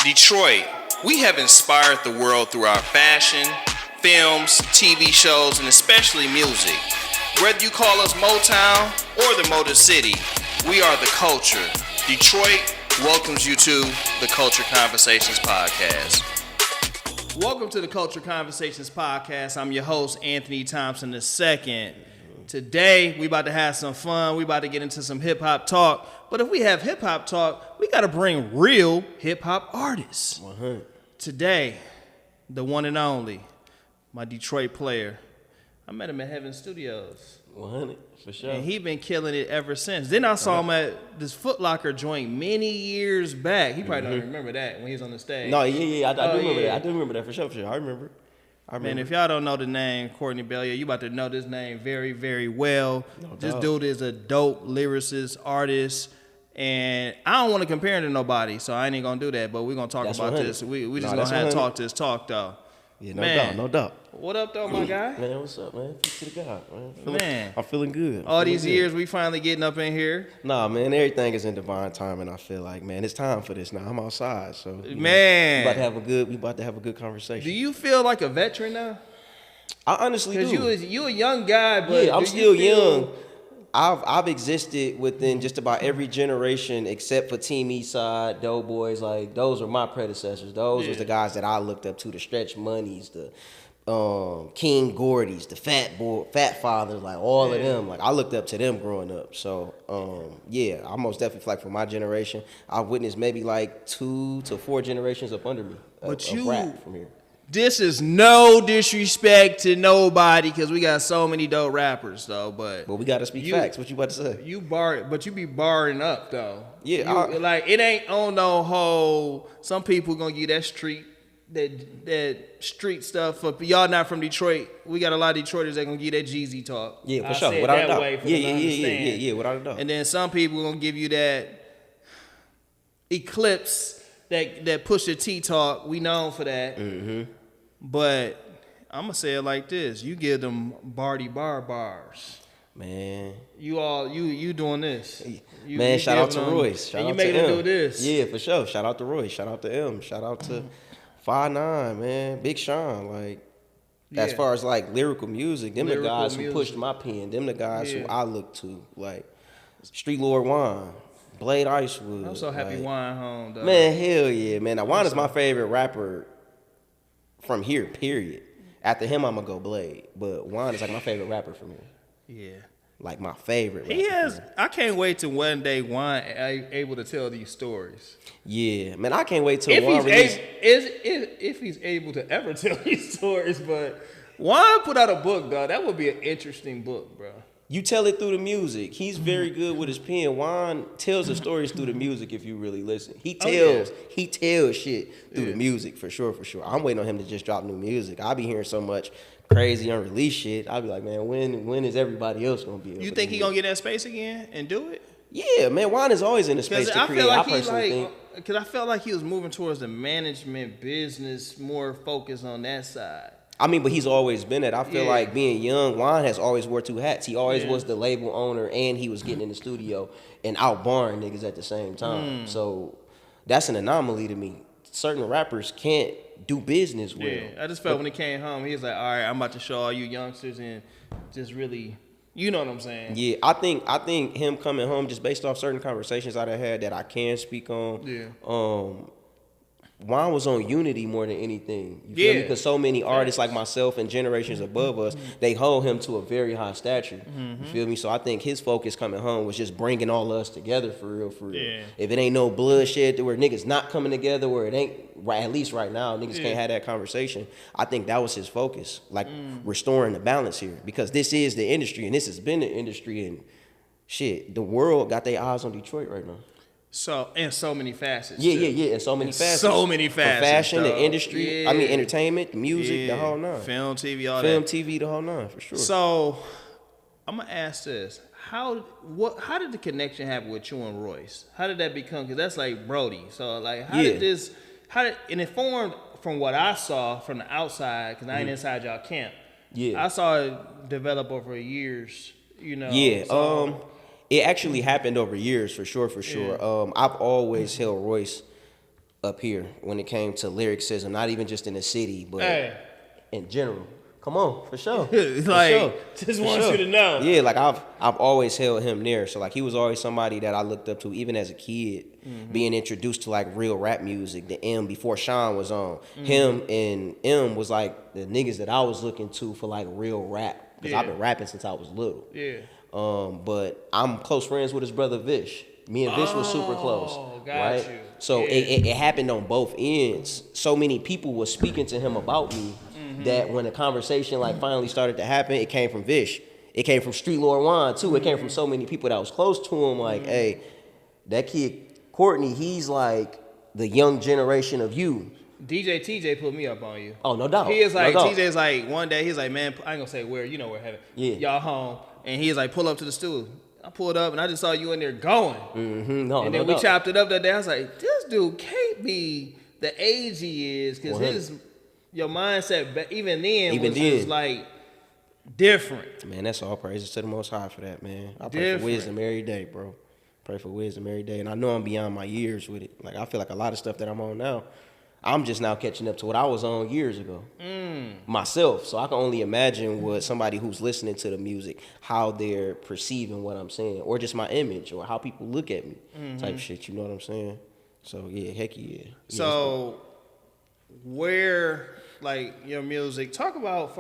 Detroit, we have inspired the world through our fashion, films, TV shows, and especially music. Whether you call us Motown or the Motor City, we are the culture. Detroit welcomes you to the Culture Conversations Podcast. Welcome to the Culture Conversations Podcast. I'm your host, Anthony Thompson II. Today, we about to have some fun. We about to get into some hip-hop talk. But if we have hip-hop talk, we got to bring real hip-hop artists. 100. Today, the one and only, my Detroit player. I met him at Heaven Studios. 100, for sure. And he been killing it ever since. Then I saw him at this Foot Locker joint many years back. He probably don't even remember that when he was on the stage. No, yeah, I do remember that. I do remember that for sure. I remember. Man, if y'all don't know the name Courtney Bell, you about to know this name very, very well. This dude is a dope lyricist, artist, and I don't want to compare him to nobody, so I ain't gonna do that. But we're gonna talk about this. We just gonna have to talk this talk though. Yeah, no doubt. What up though, my guy? Man, what's up, man? Peace to the God, man. I'm feeling good. All these years, we finally getting up in here. Nah, man, everything is in divine timing. I feel like, man, it's time for this now. I'm outside, so man, we about to have a good conversation. Do you feel like a veteran now? I honestly do. Because you a young guy, but yeah, I'm still young. I've existed within just about every generation except for Team Eastside, Doughboys. Like, those are my predecessors. Those was the guys that I looked up to, the Stretch Moneys, the King Gordys, the Fat Fathers, like all of them. Like, I looked up to them growing up. So, I most definitely feel like for my generation, I witnessed maybe like 2 to 4 generations up under me of rap from here. This is no disrespect to nobody because we got so many dope rappers though, but we gotta speak facts. What you about to say? You be barring up though. Yeah, like it ain't on no whole. Some people gonna give that street stuff up. Y'all not from Detroit. We got a lot of Detroiters that gonna give that Jeezy talk. Yeah, for sure. Without a doubt. Yeah, without a doubt. And then some people gonna give you that Eclipse, that Pusha T talk. We known for that. Mm-hmm. But I'm going to say it like this. You give them Barty Bar bars. Man. You doing this. Man, shout out to Royce. Shout out to M. And you made him do this. Yeah, for sure. Shout out to Royce. Shout out to M. Shout out to 5'9", man. Big Sean. Like, as far as, like, lyrical music, them the guys who pushed my pen. Them the guys who I look to. Like, Street Lord Juan. Blade Icewood. I'm so happy Juan home, though. Man, hell yeah, man. Now, Juan is my favorite rapper from here, period. After him, I'm gonna go Blade. But Juan is like my favorite rapper from here. Yeah. Like my favorite rapper. He has, I can't wait till one day Juan able to tell these stories. Yeah, man, I can't wait till Juan release. If he's able to ever tell these stories, but Juan put out a book, dog. That would be an interesting book, bro. You tell it through the music. He's very good with his pen. Juan tells the stories through the music if you really listen. He tells shit through the music for sure. I'm waiting on him to just drop new music. I'll be hearing so much crazy unreleased shit. I'll be like, man, when is everybody else gonna be able You think he gonna get that space again and do it? Yeah, man, Juan is always in the space to create. I personally think. Because I felt like he was moving towards the management business, more focused on that side. I mean, but he's always been it. I feel like being young, Juan has always wore 2 hats. He always was the label owner and he was getting in the studio and out barring niggas at the same time. So that's an anomaly to me. Certain rappers can't do business with him. I just felt when he came home, he was like, all right, I'm about to show all you youngsters and just really, you know what I'm saying? Yeah, I think him coming home, just based off certain conversations I had that I can speak on, Juan was on unity more than anything. You feel me? Because so many artists like myself and generations above us, they hold him to a very high stature. You feel me? So I think his focus coming home was just bringing all of us together for real. Yeah. If it ain't no bloodshed where niggas not coming together, where it ain't, at least right now, niggas can't have that conversation. I think that was his focus, like restoring the balance here. Because this is the industry, and this has been the industry, and shit, the world got their eyes on Detroit right now. So, in so many facets. Yeah, in so many facets. So many facets. From fashion, the industry, entertainment, the music, the whole nine. Film, TV, all Film, that. TV, the whole nine, for sure. So, I'm going to ask this. How did the connection happen with you and Royce? How did that become? Because that's like Brody. So, like, and it formed from what I saw from the outside, because I ain't inside y'all camp. Yeah. I saw it develop over years, you know. Yeah, it actually happened over years, for sure. I've always held Royce up here when it came to lyricism, not even just in the city, but in general. Come on, for sure. Just want you to know. Yeah, like I've always held him near. So like he was always somebody that I looked up to, even as a kid, being introduced to like real rap music. The M before Sean was on. Him and M was like the niggas that I was looking to for like real rap. Because I've been rapping since I was little. Yeah. But I'm close friends with his brother Vish. Me and Vish was super close. Got you. So it happened on both ends. So many people were speaking to him about me that when the conversation like finally started to happen, it came from Vish. It came from Street Lord Juan too. It came from so many people that was close to him. Like, hey, that kid Courtney, he's like the young generation of you. DJ TJ put me up on you. Oh, no doubt. He is like, TJ's like, one day, he's like, man, I ain't gonna say where, you know where heaven. Yeah. Y'all home. And he's like, pull up to the stool. I pulled up and I just saw you in there going. And then we chopped it up that day. I was like, this dude can't be the age he is, because your mindset, even then, was just like different. Man, that's all praises to the Most High for that, man. I pray for wisdom every day, bro. Pray for wisdom every day. And I know I'm beyond my years with it. Like, I feel like a lot of stuff that I'm on now, I'm just now catching up to what I was on years ago myself. So I can only imagine what somebody who's listening to the music, how they're perceiving what I'm saying, or just my image, or how people look at me, type shit. You know what I'm saying? So yeah, heck yeah. So where, like, your music, talk about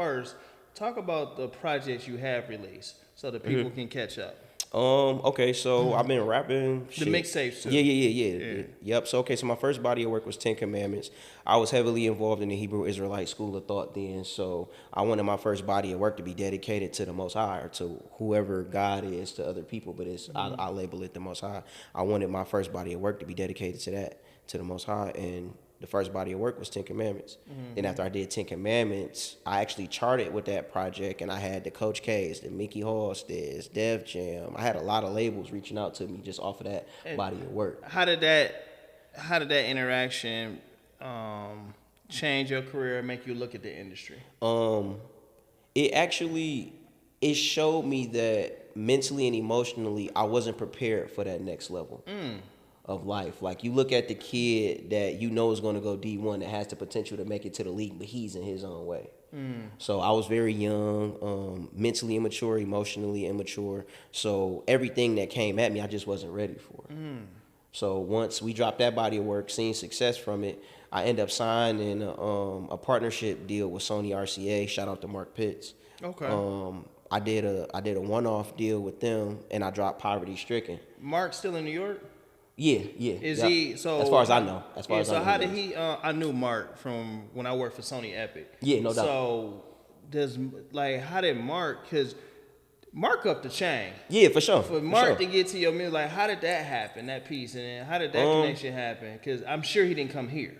the projects you have released so that people can catch up. Okay, so I've been rapping the mixtapes too. Yeah. Yep. So my first body of work was 10 Commandments. I was heavily involved in the Hebrew Israelite school of thought then, so I wanted my first body of work to be dedicated to the Most High, or to whoever God is to other people, but it's I label it the Most High. I wanted my first body of work to be dedicated to that, to the Most High, and the first body of work was 10 Commandments. Then after I did 10 Commandments, I actually charted with that project, and I had the Coach K's, the Mickey Halsteads, Def Jam. I had a lot of labels reaching out to me just off of that body of work. How did that interaction change your career and make you look at the industry? It showed me that mentally and emotionally I wasn't prepared for that next level of life. Like, you look at the kid that you know is going to go D1 that has the potential to make it to the league, but he's in his own way. So I was very young, mentally immature, emotionally immature. So everything that came at me, I just wasn't ready for. So once we dropped that body of work, seeing success from it, I ended up signing a partnership deal with Sony RCA. Shout out to Mark Pitts. Okay. I did a one-off deal with them, and I dropped Poverty Stricken. Mark's still in New York? Yeah. Is he, so as far as I know? So how did he? I knew Mark from when I worked for Sony Epic. Yeah, no doubt. So how did Mark? Because Mark up the chain. Yeah, for sure. For Mark to get to your music, like, how did that happen? That piece, and then how did that connection happen? Because I'm sure he didn't come here.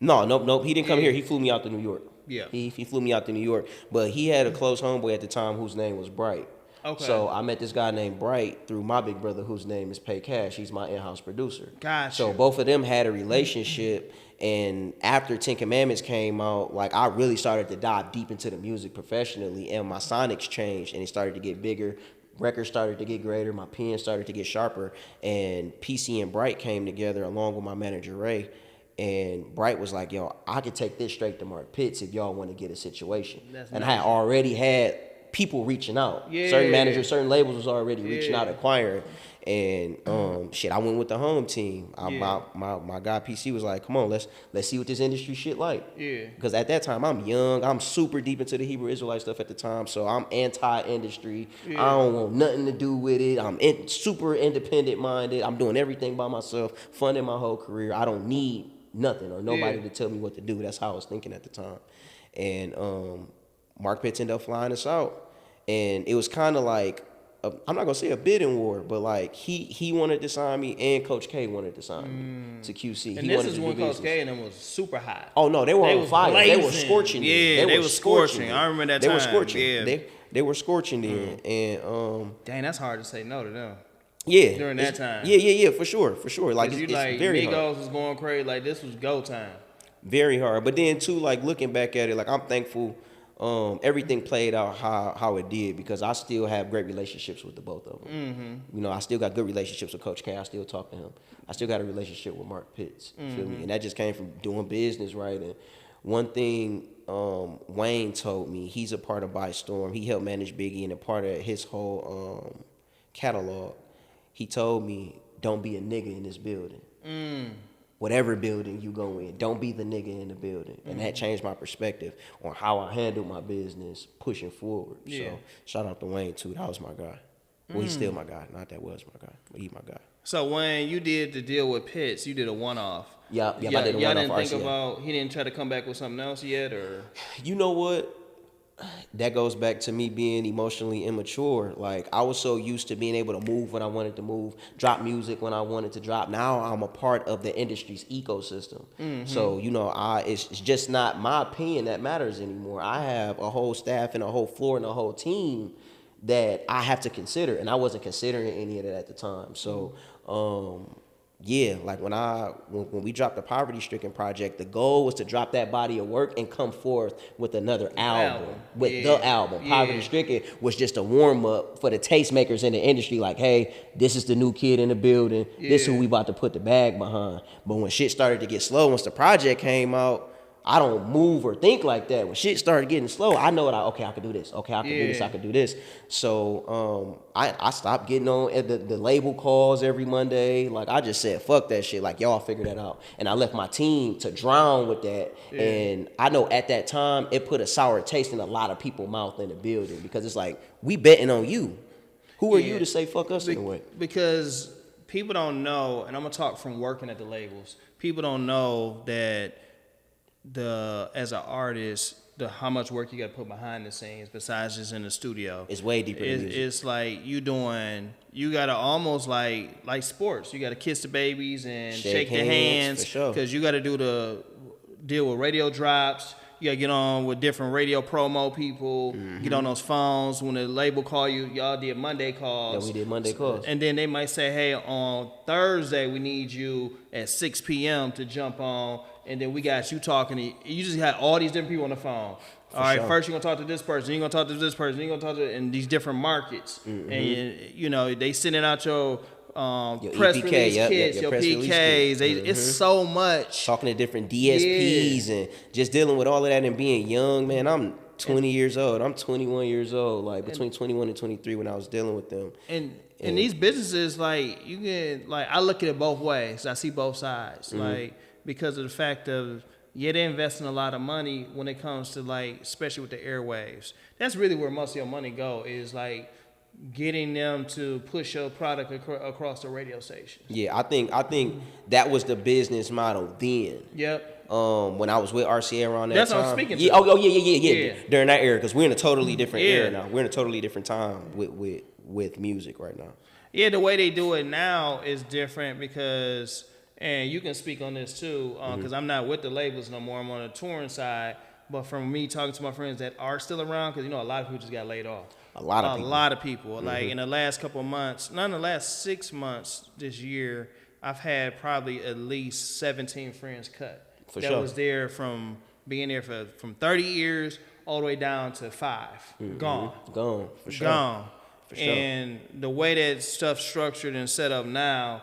Nope. He didn't come here. He flew me out to New York. Yeah. He flew me out to New York, but he had a close homeboy at the time whose name was Bright. Okay. So I met this guy named Bright through my big brother, whose name is Pay Cash. He's my in-house producer. Gotcha. So both of them had a relationship, and after 10 Commandments came out, like, I really started to dive deep into the music professionally, and my sonics changed, and it started to get bigger. Records started to get greater. My pen started to get sharper, and PC and Bright came together along with my manager Ray. And Bright was like, yo, I could take this straight to Mark Pitts if y'all want to get a situation. And I had already had people reaching out. Yeah. Certain managers, certain labels was already reaching out, acquiring. And I went with the home team. My guy PC was like, come on, let's see what this industry shit like. Yeah. Because at that time, I'm young. I'm super deep into the Hebrew Israelite stuff at the time. So I'm anti-industry. Yeah. I don't want nothing to do with it. I'm super independent minded. I'm doing everything by myself, funding my whole career. I don't need nothing or nobody to tell me what to do. That's how I was thinking at the time. And Mark Pitts ended up flying us out. And it was kind of like, I'm not going to say a bidding war, but like he wanted to sign me, and Coach K wanted to sign me to QC. And this is when Coach K and them was super hot. Oh, no, they were on fire. Blazing. They were scorching. Yeah, they were scorching. I remember that time. They were scorching. Yeah. They were scorching then. And dang, that's hard to say no to them. Yeah. During that time. Yeah, for sure. Like, it's like, very Migos hard. was going crazy. Like, this was go time. Very hard. But then, too, like, looking back at it, like, I'm thankful everything played out how it did, because I still have great relationships with the both of them. You know, I still got good relationships with Coach K. I still talk to him. I still got a relationship with Mark Pitts. You feel me? And that just came from doing business, right? And one thing Wayne told me, he's a part of By Storm. He helped manage Biggie, and a part of his whole catalog. He told me, don't be a nigga in this building. Whatever building you go in, don't be the nigga in the building. And that changed my perspective on how I handle my business pushing forward. Yeah. So shout out to Wayne too. That was my guy. Well, he's still my guy. Not that was my guy, but he's my guy. So when you did the deal with Pitts, you did a one-off. Yeah, I did a one-off. Y'all didn't think RCA. about, he didn't try to come back with something else yet, or? You know what? That goes back to me being emotionally immature. Like, I was so used to being able to move when I wanted to move, drop music when I wanted to drop. Now I'm a part of the industry's ecosystem. So, you know, it's just not my opinion that matters anymore. I have a whole staff and a whole floor and a whole team that I have to consider, and I wasn't considering any of that at the time. So, yeah, like when we dropped the Poverty Stricken project, the goal was to drop that body of work and come forth with another album. The album. Poverty Stricken was just a warm up for the tastemakers in the industry. Like, hey, this is the new kid in the building. This is who we about to put the bag behind. But when shit started to get slow, once the project came out, I don't move or think like that. When shit started getting slow, I know that I could do this. Okay, I can do this. I could do this. So I stopped getting on the label calls every Monday. Like, I just said, fuck that shit. Like, y'all figure that out. And I left my team to drown with that. And I know at that time it put a sour taste in a lot of people's mouth in the building, because it's like, we betting on you. Who are you to say fuck us in a way? Because people don't know, and I'm gonna talk from working at the labels. People don't know that as an artist, how much work you got to put behind the scenes besides just in the studio. It's way deeper than music. It's like you got to almost like sports. You got to kiss the babies and shake their hands, because you got to do the deal with radio drops. You got to get on with different radio promo people, get on those phones. When the label call you, y'all did Monday calls. Yeah, we did Monday calls. And then they might say, hey, on Thursday, we need you at 6 p.m. to jump on. And then we got you talking. You just had all these different people on the phone. All right, first you're going to talk to this person, you're going to talk to this person, you're going to talk to in these different markets. And, you know, they sending out your press EPK, release kits, your PKs. It's so much. Talking to different DSPs and just dealing with all of that and being young, man. I'm 20 years old. I'm 21 years old, like between 21 and 23 when I was dealing with them. And these businesses, like, you get, like, I look at it both ways. I see both sides. Like, because of the fact of, they're investing a lot of money when it comes to, like, especially with the airwaves. That's really where most of your money go, is like getting them to push your product across the radio station. Yeah, I think that was the business model then. Yep. When I was with RCA around that That's time. That's what I'm speaking to. Yeah. During that era, because we're in a totally different era now. We're in a totally different time with music right now. Yeah, the way they do it now is different because, and you can speak on this too, because I'm not with the labels no more. I'm on the touring side. But from me talking to my friends that are still around, because, you know, a lot of people just got laid off. A lot of people. Like, in the last couple of months, not in the last 6 months this year, I've had probably at least 17 friends cut. That was there from being there from 30 years all the way down to 5. Gone, for sure. Gone. For sure. And the way that stuff's structured and set up now,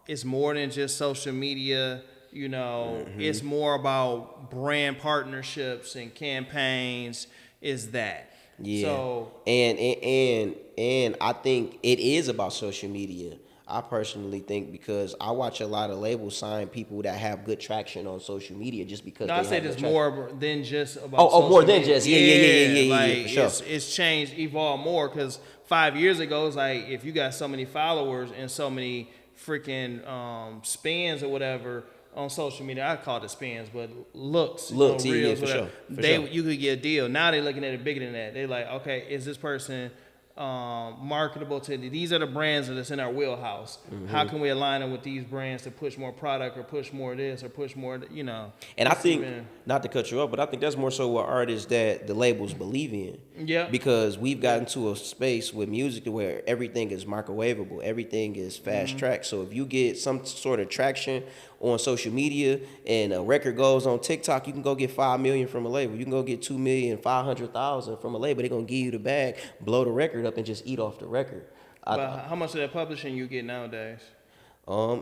it's more than just social media. You know, it's more about brand partnerships and campaigns. Is that? Yeah. So, and I think it is about social media. I personally think, because I watch a lot of labels sign people that have good traction on social media just because. No, I say there's more than just about. More than just like, for sure. It's changed, evolved more, because 5 years ago it's like, if you got so many followers and so many freaking spans or whatever on social media, I call it spans, but looks, reels, for sure. You could get a deal. Now they're looking at it bigger than that. They're like, okay, is this person marketable to these are the brands that's in our wheelhouse. How can we align them with these brands to push more product or push more of this or push more, you know? And I think, not to cut you off, but I think that's more so what artists that the labels believe in. Yeah. Because we've gotten to a space with music where everything is microwavable, everything is fast track. So if you get some sort of traction on social media and a record goes on TikTok, you can go get 5 million from a label. You can go get 2,500,000 from a label. They're gonna give you the bag, blow the record up, and just eat off the record. But how much of that publishing you get nowadays?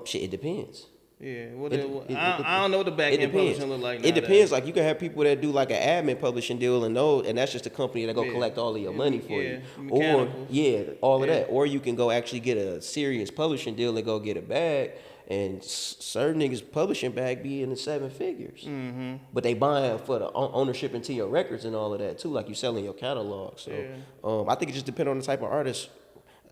Shit, it depends. Yeah, I don't know what the back end publishing look like nowadays. It depends. Like, you can have people that do like an admin publishing deal and that's just a company that go collect all of your money for you. Or all of that. Or you can go actually get a serious publishing deal and go get a bag. And certain niggas publishing bag be in the 7 figures. But they buying for the ownership into your records and all of that too. Like, you selling your catalog. So I think it just depends on the type of artist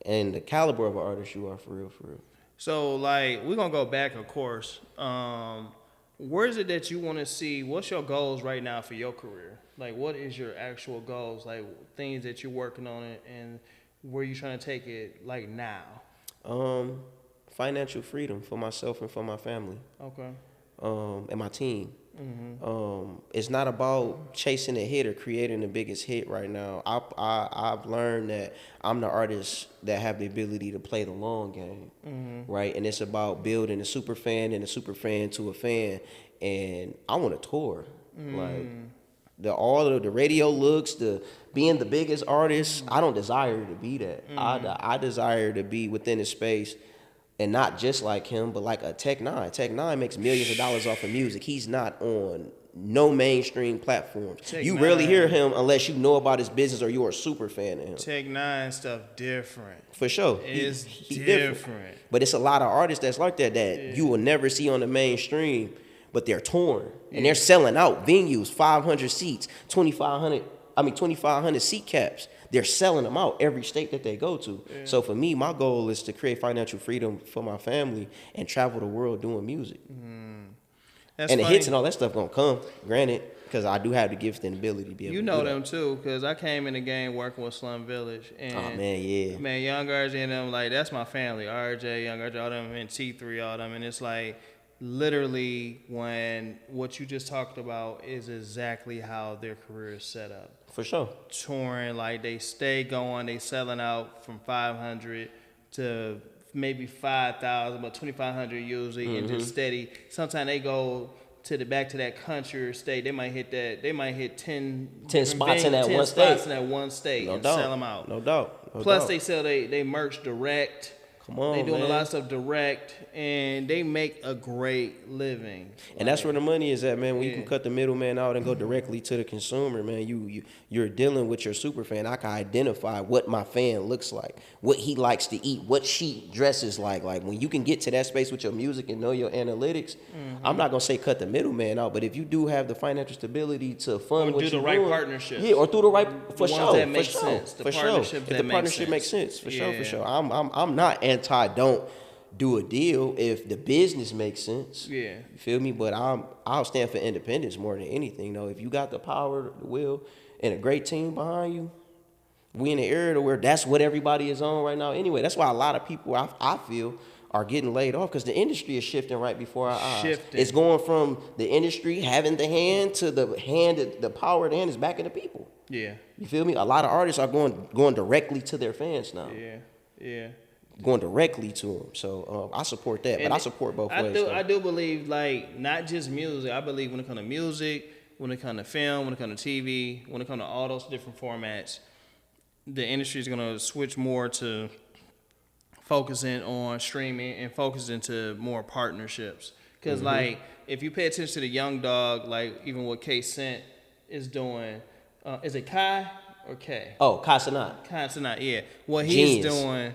and the caliber of an artist you are, for real, for real. So, like, we're going to go back, of course. Where is it that you want to see? What's your goals right now for your career? Like, what is your actual goals? Like, things that you're working on and where you trying to take it, like, now? Financial freedom for myself and for my family. Okay. And my team. It's not about chasing a hit or creating the biggest hit right now. I've learned that I'm the artist that have the ability to play the long game, right? And it's about building a super fan and a super fan to a fan. And I want to tour, like all of the radio looks, the being the biggest artist. I don't desire to be that. I desire to be within a space. And not just like him, but like a Tech Nine. Tech Nine makes millions of dollars off of music. He's not on no mainstream platforms. You rarely hear him unless you know about his business or you're a super fan of him. Tech Nine stuff different. For sure. It's different. But it's a lot of artists that's like that you will never see on the mainstream, but they're touring. And they're selling out venues, 500 seats, 2,500 seat caps. They're selling them out every state that they go to. So for me, my goal is to create financial freedom for my family and travel the world doing music. And the hits and all that stuff gonna come, granted, because I do have the gift and ability to be able to do that. You know them too, because I came in the game working with Slum Village. And oh, man, yeah. Man, Young RJ and them, like, that's my family. RJ, Young RJ, all them, and T3, all them. And it's like, literally, when what you just talked about is exactly how their career is set up. For sure. Touring, like, they stay going, they selling out from 500 to maybe 5,000, but 2,500 usually, and just steady. Sometimes they go to back to that country or state. They might hit 10 spots in that one state. No doubt. Sell them out. No doubt. Plus, they sell they merch direct. Come on, they doing a lot of stuff direct, and they make a great living. And that's where the money is at, man. When you can cut the middleman out and go directly to the consumer, man, you're dealing with your super fan. I can identify what my fan looks like, what he likes to eat, what she dresses like. Like, when you can get to that space with your music and know your analytics, I'm not gonna say cut the middleman out, but if you do have the financial stability to fund what you're doing, do the right partnerships, or through the right for sure, that make sense. For sure, if the partnership makes sense, for sure. I'm not don't do a deal if the business makes sense. Yeah. You feel me? But I'll stand for independence more than anything, though. If you got the power, the will, and a great team behind you, we in the era where that's what everybody is on right now. Anyway, that's why a lot of people, I feel, are getting laid off, because the industry is shifting right before our eyes. It's going from the industry having the hand to the hand, the power of the hand is back in the people. Yeah. You feel me? A lot of artists are going directly to their fans now. Yeah. Going directly to them. So I support that, but I support both ways. I do believe, like, not just music. I believe when it comes to music, when it comes to film, when it comes to TV, when it comes to all those different formats, the industry is going to switch more to focusing on streaming and focusing to more partnerships. Because, like, if you pay attention to the young dog, like, even what K Cent is doing, is it Kai or K? Oh, Kai Cenat. Kai Cenat, yeah. What he's doing,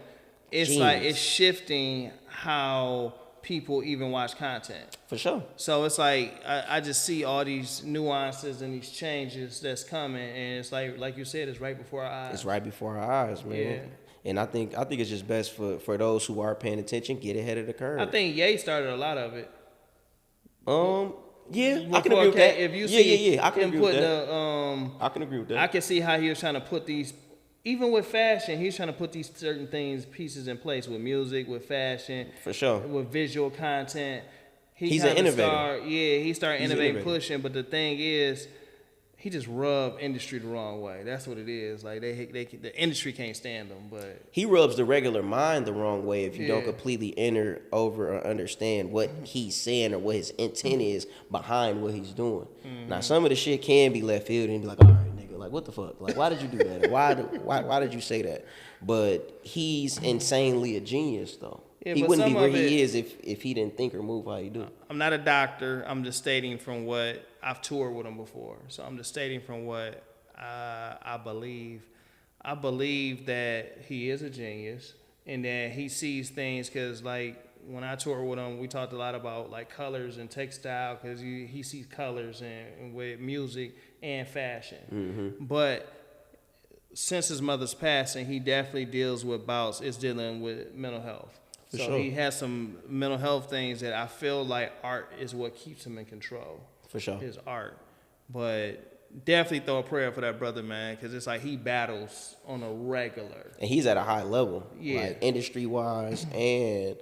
it's like, it's shifting how people even watch content. For sure. So it's like, I just see all these nuances and these changes that's coming, and it's like you said, it's right before our eyes. It's right before our eyes, man. Yeah. And I think it's just best for those who are paying attention, get ahead of the curve. I think Ye started a lot of it. Yeah, I can agree with that. If you see I can agree with that. I can agree with that. I can see how he was trying to put these even with fashion, he's trying to put these certain pieces in place with music, with fashion, for sure, with visual content. He's an innovator. He started innovating, pushing. But the thing is, he just rubbed industry the wrong way. That's what it is. Like the industry can't stand him. But he rubs the regular mind the wrong way if you don't completely enter over or understand what he's saying or what his intent is behind what he's doing. Now, some of the shit can be left field and be like, all right, nigga, like what the fuck? Like, why did you do that? Why did you say that? But he's insanely a genius, though. Yeah, he wouldn't be where he is if he didn't think or move how he do. I'm not a doctor. I'm just stating from what I've toured with him before. So I'm just stating from what I believe. I believe that he is a genius and that he sees things because, like, when I toured with him, we talked a lot about, like, colors and textile because he sees colors and with music and fashion. But since his mother's passing, he definitely deals with bouts. It's dealing with mental health. So sure. He has some mental health things that I feel like art is what keeps him in control. For sure. His art. But definitely throw a prayer for that brother, man, because it's like he battles on a regular. And he's at a high level, like industry-wise and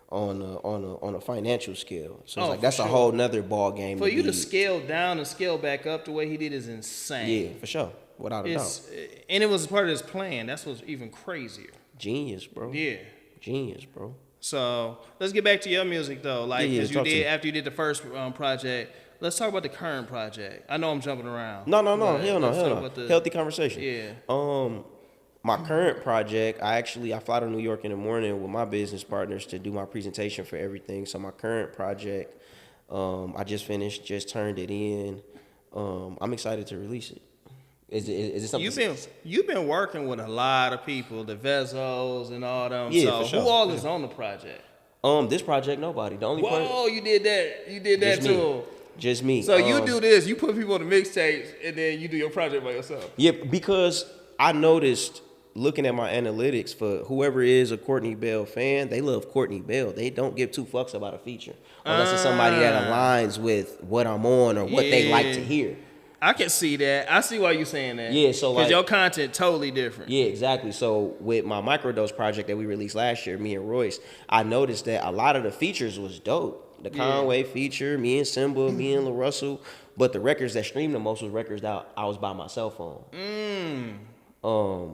on a financial scale. So it's like that's a whole nother ball game. For you to scale down and scale back up the way he did is insane. Yeah, for sure. Without a doubt. And it was part of his plan. That's what's even crazier. Genius, bro. Yeah. Genius, bro. So let's get back to your music though. Like, cause after you did the first project, let's talk about the current project. I know I'm jumping around. No. Hell no. Healthy conversation. Yeah. My current project, I fly to New York in the morning with my business partners to do my presentation for everything. So my current project, I just finished, just turned it in. I'm excited to release it. Is it something? You've been working with a lot of people, the Vezos and all them. Yeah, so for sure. Who all is on the project? This project, nobody. The only you did that. You did that too. Just me. So you do this. You put people on the mixtapes, and then you do your project by yourself. Yeah, because I noticed looking at my analytics for whoever is a Courtney Bell fan, they love Courtney Bell. They don't give two fucks about a feature unless it's somebody that aligns with what I'm on or what they like to hear. I can see that. I see why you're saying that. Yeah, so because your content totally different. Yeah, exactly. So with my Microdose project that we released last year, me and Royce, I noticed that a lot of the features was dope. The Conway feature, me and Simba, me and LaRussell, but the records that streamed the most was records that I was by myself on.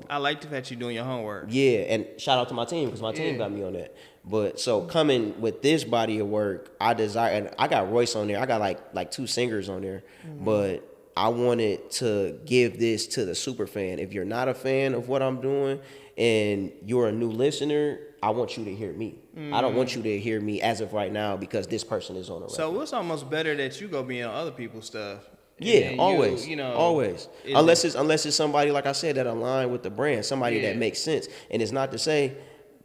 I like the fact you're doing your homework. Yeah, and shout out to my team because my team got me on that. But so coming with this body of work, I got Royce on there. I got like two singers on there, but I wanted to give this to the super fan. If you're not a fan of what I'm doing and you're a new listener, I want you to hear me. I don't want you to hear me as of right now because this person is on the record. So it's almost better that you go be on other people's stuff. Yeah, always. Always. Unless it's somebody, like I said, that align with the brand, somebody that makes sense. And it's not to say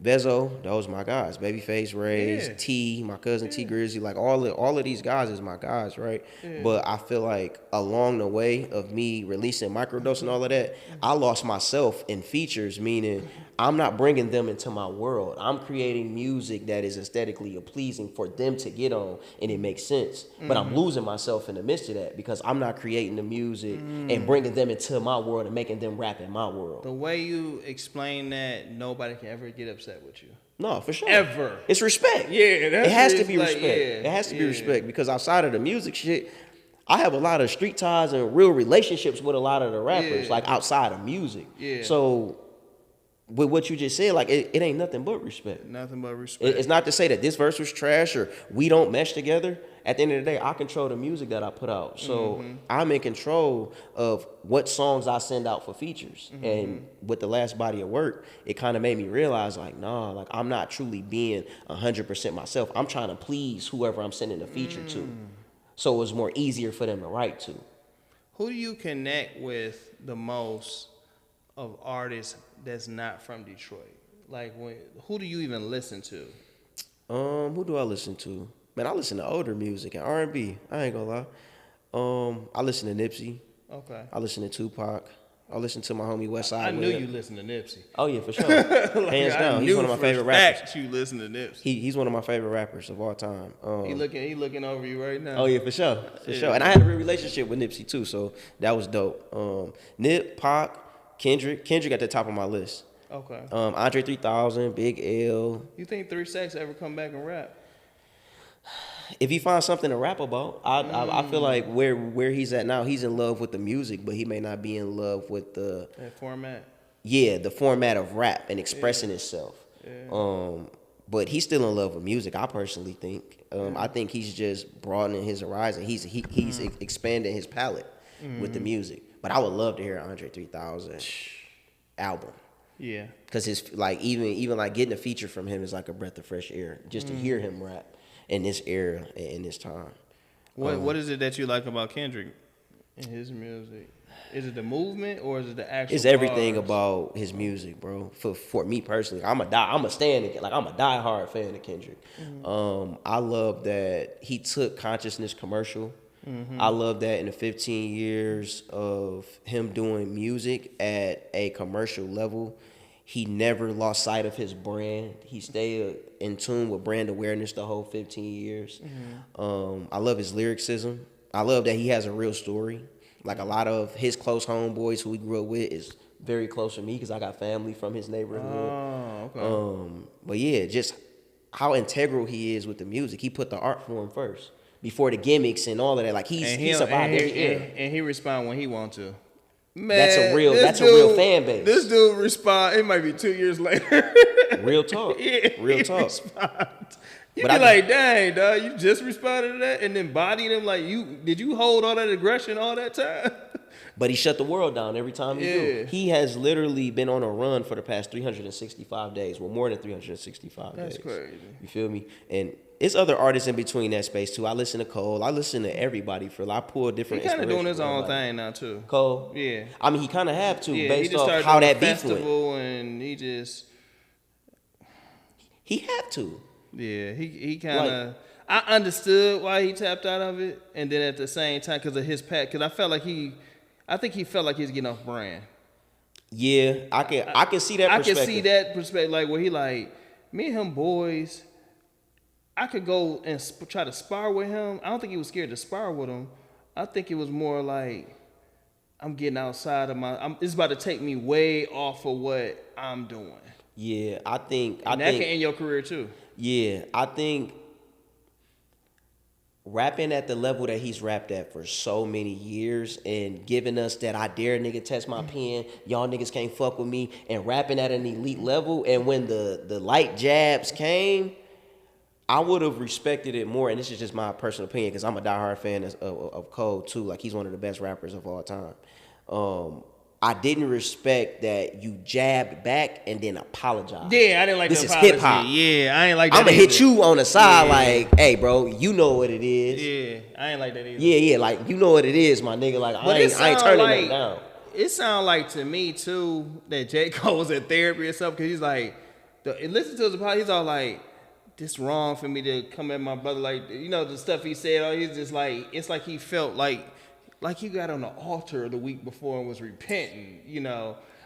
Vezo, those my guys. Babyface, Rays, T, my cousin T Grizzly, like all of these guys is my guys, right? Yeah. But I feel like along the way of me releasing Microdose and all of that, I lost myself in features, meaning I'm not bringing them into my world. I'm creating music that is aesthetically pleasing for them to get on, and it makes sense. But I'm losing myself in the midst of that because I'm not creating the music and bringing them into my world and making them rap in my world. The way you explain that, nobody can ever get upset with you. No, for sure. Ever. It's respect. Yeah, it has to be respect. It has to be respect because outside of the music shit, I have a lot of street ties and real relationships with a lot of the rappers, like outside of music. Yeah. So with what you just said, like it ain't nothing but respect. Nothing but respect. It's not to say that this verse was trash or we don't mesh together. At the end of the day, I control the music that I put out. So I'm in control of what songs I send out for features. And with the last body of work, it kind of made me realize like, nah, like I'm not truly being 100% myself. I'm trying to please whoever I'm sending a feature to. So it was more easier for them to write to. Who do you connect with the most of artists that's not from Detroit? Like, who do you even listen to? Who do I listen to? Man, I listen to older music and R&B. I ain't gonna lie. I listen to Nipsey. Okay. I listen to Tupac. I listen to my homie Westside. I knew you listened to Nipsey. Oh yeah, for sure. Hands down, he's one of my favorite rappers. You listen to Nipsey. He's one of my favorite rappers of all time. He looking over you right now. Oh yeah, for sure. And I had a real relationship with Nipsey too, so that was dope. Nip, Pac, Kendrick at the top of my list. Okay. Andre 3000, Big L. You think 3 Stacks ever come back and rap? If he finds something to rap about, I feel like where he's at now, he's in love with the music, but he may not be in love with that format. Yeah, the format of rap and expressing itself. Yeah. But he's still in love with music. I personally think. I think he's just broadening his horizon. He's expanding his palette with the music. But I would love to hear Andre 3000 album. Yeah. Because his like even like getting a feature from him is like a breath of fresh air. Just to hear him rap in this era and in this time. What is it that you like about Kendrick and his music? Is it the movement or is it the actual? It's everything about his music, bro. For me personally, I'm a diehard fan of Kendrick. I love that he took consciousness commercial. I love that in the 15 years of him doing music at a commercial level, he never lost sight of his brand. He stayed in tune with brand awareness the whole 15 years. I love his lyricism. I love that he has a real story. Like a lot of his close homeboys who he grew up with is very close to me because I got family from his neighborhood. Oh, okay. But yeah, just how integral he is with the music. He put the art form first before the gimmicks and all of that. Like he survived every era. And he respond when he want to. Man, that's a real fan base. This dude respond. It might be 2 years later. Real talk. Real talk. Respond. You be like, dang, dog, you just responded to that and then bodied him like did you hold all that aggression all that time? But he shut the world down every time he do. He has literally been on a run for the past 365 days. Well, more than 365 days. That's crazy. You feel me? And it's other artists in between that space too. I listen to Cole. I listen to everybody. I pull different. He kind of doing his own thing now too. Cole. Yeah. I mean, he kind of have to based he off how that beef went. And he had to. Yeah, he kind of. I understood why he tapped out of it, and then at the same time, because of his pack, because I think he felt like he was getting off brand. Yeah, I can see that. I can see that perspective, like where he like me and him boys. I could go and try to spar with him. I don't think he was scared to spar with him. I think it was more like I'm getting outside of it's about to take me way off of what I'm doing. Yeah, I think that can end your career too. Yeah, I think rapping at the level that he's rapped at for so many years and giving us that I dare nigga test my pen, y'all niggas can't fuck with me, and rapping at an elite level, and when the light jabs came, I would have respected it more, and this is just my personal opinion because I'm a diehard fan of Cole too. Like he's one of the best rappers of all time. I didn't respect that you jabbed back and then apologized. Yeah, I didn't like this the is apology. Hip hop. Yeah, I ain't like that. I'm gonna hit you on the side like, hey, bro, you know what it is. Yeah, I ain't like that either. Yeah, like you know what it is, my nigga. Like I ain't turning that down. It sounds like to me too that J. Cole was in therapy or something because he's like, listen to his apology. He's all like, this wrong for me to come at my brother like the stuff he said. He's just like it's like he felt like he got on the altar the week before and was repenting,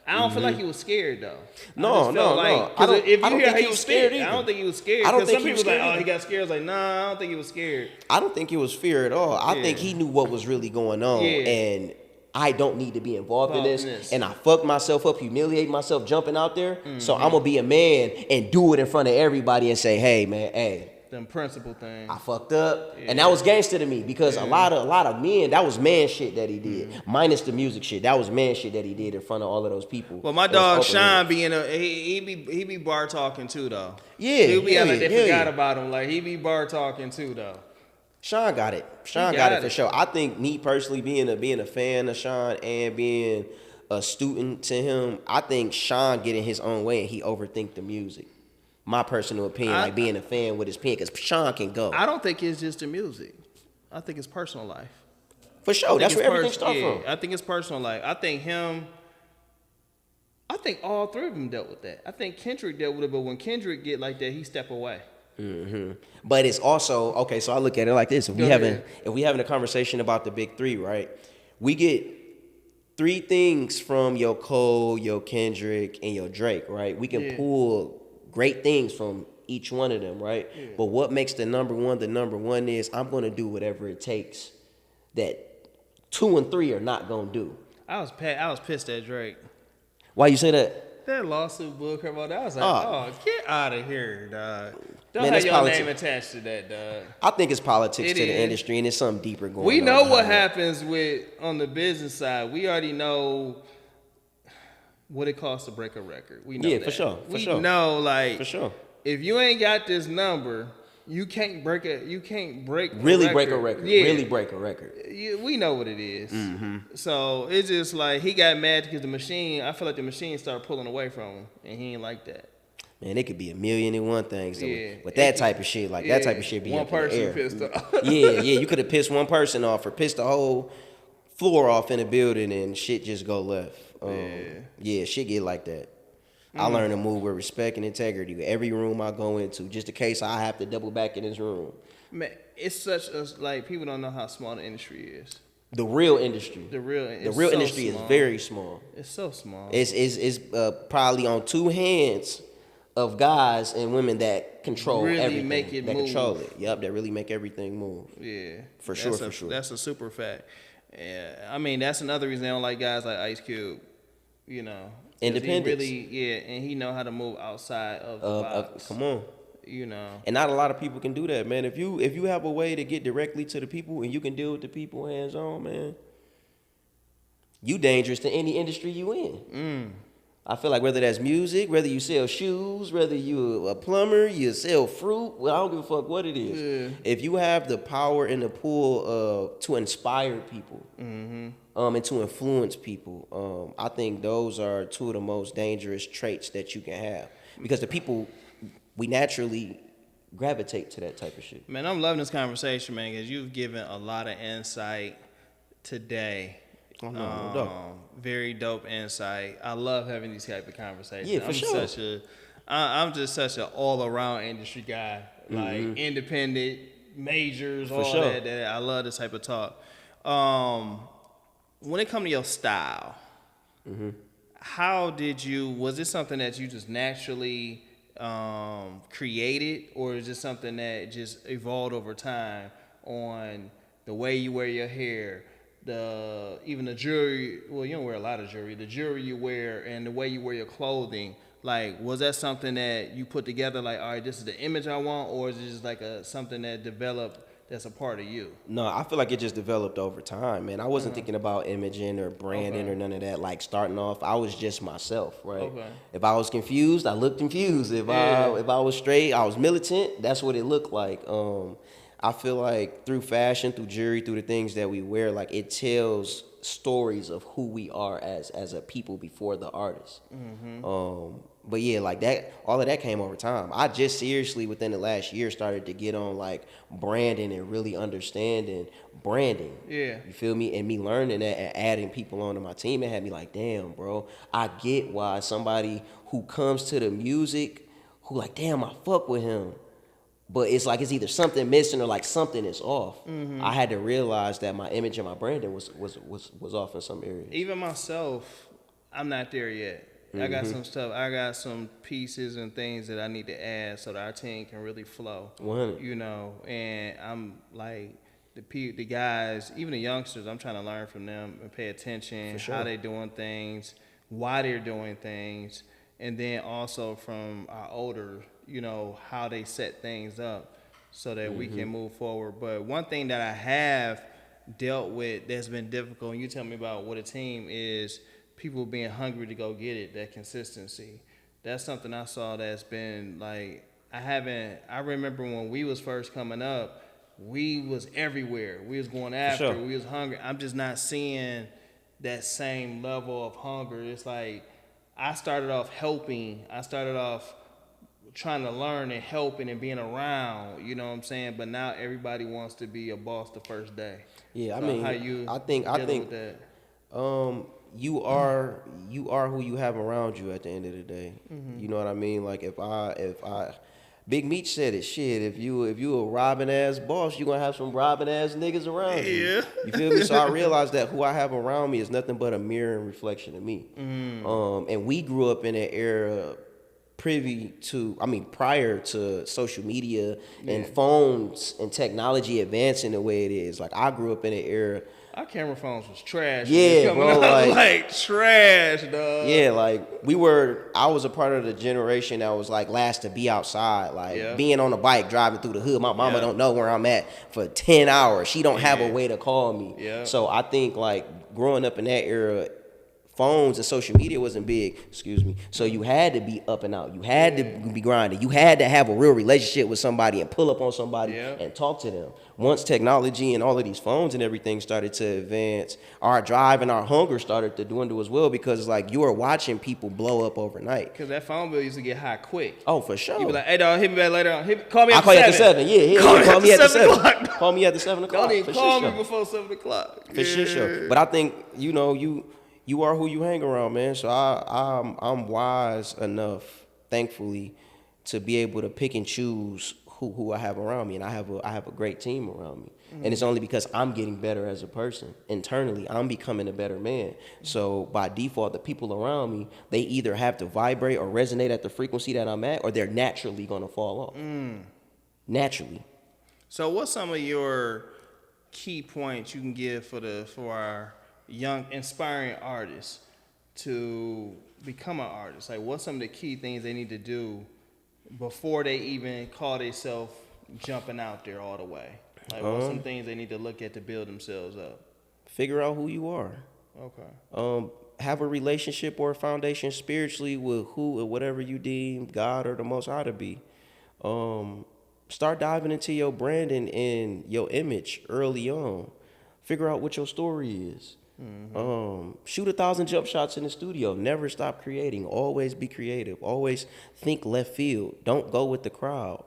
I don't feel like he was scared though. No. Because if you hear how he was scared, I don't think he was scared. I don't think some he was people scared. Like, oh, he got scared. I was like, nah, I don't think he was scared. I don't think it was fear at all. I think he knew what was really going on, and I don't need to be involved in this. And I fucked myself up, humiliate myself, jumping out there. So I'm gonna be a man and do it in front of everybody and say, hey, man, hey. Them principle things. I fucked up, and that was gangster to me because a lot of men, that was man shit that he did, minus the music shit. That was man shit that he did in front of all of those people. Well, my dog Sean he be bar talking too though. Yeah, he'll be like they forgot about him. Like he be bar talking too though. Sean got it. Sean got it for sure. I think me personally being a fan of Sean and being a student to him, I think Sean getting his own way and he overthink the music. My personal opinion, like being a fan with his pen, because Sean can go. I don't think it's just the music. I think it's personal life. For sure. That's where everything starts from. I think it's personal life. I think all three of them dealt with that. I think Kendrick dealt with it, but when Kendrick get like that, he step away. Mm-hmm. But it's also, okay, so I look at it like this. If we having a conversation about the big three, right? We get three things from your Cole, your Kendrick, and your Drake, right? We can pull great things from each one of them, right? Yeah. But what makes the number one is I'm going to do whatever it takes that 2 and 3 are not going to do. I was pissed at Drake. Why you say that? That lawsuit bullcrap about that. I was like, oh, get out of here, dog. Don't Man, have your name attached to that, dog. I think it's politics to the industry, and it's something deeper going on. We know what happens on the business side. We already know what it costs to break a record. We know that. For sure. We know, like, for sure. If you ain't got this number, you can't break a record. Break a record. Yeah. Really break a record. We know what it is. So it's just like he got mad because the machine. I feel like the machine started pulling away from him, and he ain't like that. Man, it could be a million and one things. With that type of shit, like that type of shit be one up in the air. person pissed off. yeah. You could have pissed one person off or pissed the whole floor off in a building and shit just go left. Shit get like that. I learned to move with respect and integrity. Every room I go into, just in case I have to double back in this room. Man, it's such a, like, people don't know how small the industry is. The real industry. The real so industry small. Is very small. It's so small. It's probably on two hands of guys and women that control really everything. Make it that move. Control it. Yep, that really make everything move. Yeah. For sure. That's a super fact. Yeah, I mean, that's another reason I don't like guys like Ice Cube, you know. Independence. And he know how to move outside of the box. Come on. You know. And not a lot of people can do that, man. If you have a way to get directly to the people and you can deal with the people hands on, man, you dangerous to any industry you in. I feel like whether that's music, whether you sell shoes, whether you a plumber, you sell fruit, well, I don't give a fuck what it is. Yeah. If you have the power and the pull to inspire people and to influence people, I think those are two of the most dangerous traits that you can have. Because the people, we naturally gravitate to that type of shit. Man, I'm loving this conversation, man, because you've given a lot of insight today. Very dope insight. I love having these type of conversations. Yeah, for sure. I'm just such an all-around industry guy. Like independent, majors, all that. I love this type of talk. When it comes to your style, was it something that you just naturally created, or is it something that just evolved over time on the way you wear your hair, even the jewelry? Well, you don't wear a lot of jewelry. The jewelry you wear and the way you wear your clothing, like, was that something that you put together, like, all right, this is the image I want, or is it just like something that developed that's a part of you? No, I feel like it just developed over time, man. I wasn't thinking about imaging or branding or none of that. Like, starting off, I was just myself, right? Okay. If I was confused, I looked confused. If I was straight, I was militant. That's what it looked like. I feel like through fashion, through jewelry, through the things that we wear, like, it tells stories of who we are as a people before the artist. But yeah, like that, all of that came over time. I just seriously within the last year started to get on like branding and really understanding branding. Yeah. You feel me? And me learning that and adding people onto my team, it had me like, damn, bro, I get why somebody who comes to the music, who like, damn, I fuck with him, but it's like it's either something missing or like something is off. I had to realize that my image and my branding was off in some areas. Even myself, I'm not there yet. I got some stuff. I got some pieces and things that I need to add so that our team can really flow. 100. You know, and I'm like the guys, even the youngsters. I'm trying to learn from them and pay attention how they doing things, why they're doing things, and then also from our older, you know, how they set things up so that we can move forward. But one thing that I have dealt with that's been difficult, and you tell me about what a team is. People being hungry to go get it, that consistency. That's something I saw that's been like, I remember when we was first coming up, we was everywhere. We was going after, we was hungry. I'm just not seeing that same level of hunger. It's like, I started off helping. I started off trying to learn and helping and being around, you know what I'm saying? But now everybody wants to be a boss the first day. Yeah, so I mean, how you I think with that? You are who you have around you at the end of the day. You know what I mean? Like if I Big Meech said it, shit, if you a robbing ass boss, you gonna have some robbing ass niggas around you. You feel me? So I realized that who I have around me is nothing but a mirror and reflection of me. And we grew up in an era privy to, prior to social media and phones and technology advancing the way it is. Like, I grew up in an era. Our camera phones was trash. Yeah, bro. Like trash, dog. Yeah, like I was a part of the generation that was like last to be outside. Like being on a bike, driving through the hood. My mama don't know where I'm at for 10 hours. She don't have a way to call me. Yeah. So I think like growing up in that era, phones and social media wasn't big, so you had to be up and out. You had to be grinding. You had to have a real relationship with somebody and pull up on somebody and talk to them. Once technology and all of these phones and everything started to advance, our drive and our hunger started to dwindle as well, because it's like you were watching people blow up overnight. Because that phone bill used to get high quick. Oh, for sure. You be like, hey, dog, hit me back later on. Call me at 7. I'll call you at 7. Yeah. Call me at 7 o'clock. Call me at 7 o'clock. Don't even call me before 7 o'clock. For sure. But I think, you are who you hang around, man. So I'm wise enough, thankfully, to be able to pick and choose who I have around me, and I have a great team around me. Mm-hmm. And it's only because I'm getting better as a person internally. I'm becoming a better man. So by default, the people around me, they either have to vibrate or resonate at the frequency that I'm at, or they're naturally gonna fall off. Naturally. So what's some of your key points you can give for our young inspiring artists to become an artist? Like, what's some of the key things they need to do before they even call themselves jumping out there all the way? Like, what's some things they need to look at to build themselves up? Figure out who you are. Okay. Have a relationship or a foundation spiritually with who or whatever you deem God or the Most High to be. Start diving into your branding and your image early on. Figure out what your story is. Shoot 1,000 jump shots in the studio. Never stop creating. Always be creative. Always think left field. Don't go with the crowd.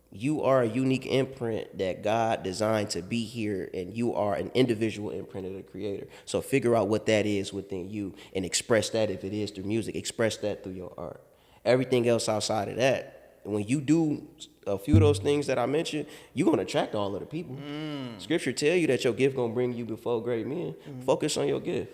You are a unique imprint that God designed to be here, and you are an individual imprint of the Creator. So figure out what that is within you and express that. If it is through music, express that through your art. Everything else outside of that, when you do a few of those things that I mentioned, you're going to attract all of the people. Scripture tell you that your gift going to bring you before great men. Focus on your gift.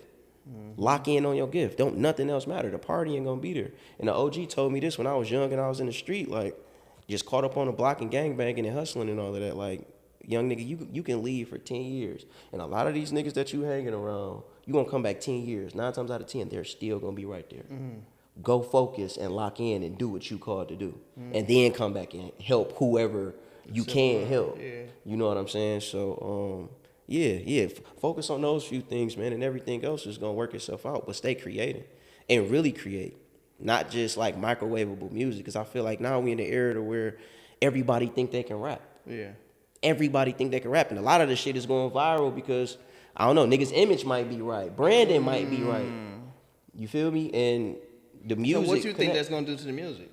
Lock in on your gift. Don't nothing else matter. The party ain't going to be there. And the OG told me this when I was young and I was in the street, like, just caught up on the block and gangbanging and hustling and all of that. Like, young nigga, you can leave for 10 years. And a lot of these niggas that you hanging around, you going to come back 10 years. 9 times out of 10, they're still going to be right there. Go focus and lock in and do what you called to do. And then come back and help whoever you can help. You know what I'm saying? So, focus on those few things, man, and everything else is going to work itself out. But stay creative and really create. Not just like microwavable music, because I feel like now we in the era to where everybody think they can rap. Everybody think they can rap. And a lot of the shit is going viral because, I don't know, niggas' image might be right. Branding might be right. You feel me? And the music. So what you think that's going to do to the music?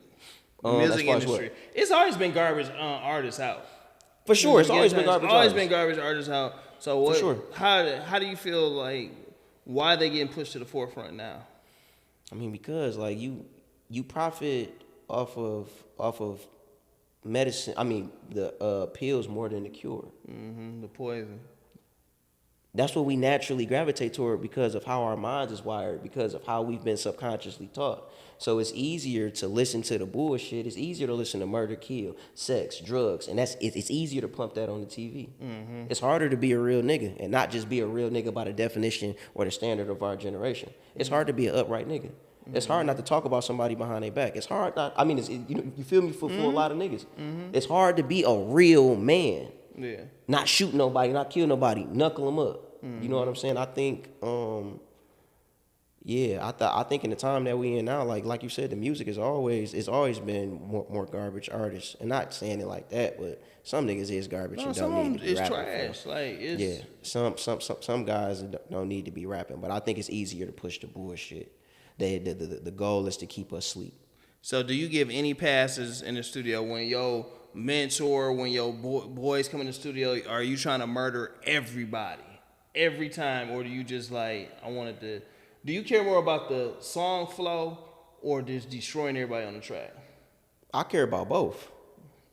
The music industry. It's always been garbage artists out. For sure. It's always been garbage artists. Always been garbage artists out. So what? For sure. How do you feel like, why are they getting pushed to the forefront now? I mean, because like you profit off of medicine. I mean, the pills more than the cure. The poison. That's what we naturally gravitate toward because of how our minds is wired, because of how we've been subconsciously taught. So it's easier to listen to the bullshit. It's easier to listen to murder, kill, sex, drugs, and it's easier to pump that on the TV. It's harder to be a real nigga and not just be a real nigga by the definition or the standard of our generation. It's hard to be an upright nigga. It's hard not to talk about somebody behind their back. It's hard not. I mean, you feel me for a lot of niggas. It's hard to be a real man. Not shoot nobody, not kill nobody, knuckle them up. You know what I'm saying? I think, I think in the time that we in now, like you said, the music is always been more garbage artists, and not saying it like that, but some niggas is garbage and don't need to be rapping. Trash. Like it's some guys don't need to be rapping, but I think it's easier to push the bullshit. The goal is to keep us asleep. So do you give any passes in the studio when your mentor, when your boys come in the studio, are you trying to murder everybody every time, or do you just like, do you care more about the song flow or just destroying everybody on the track? I care about both.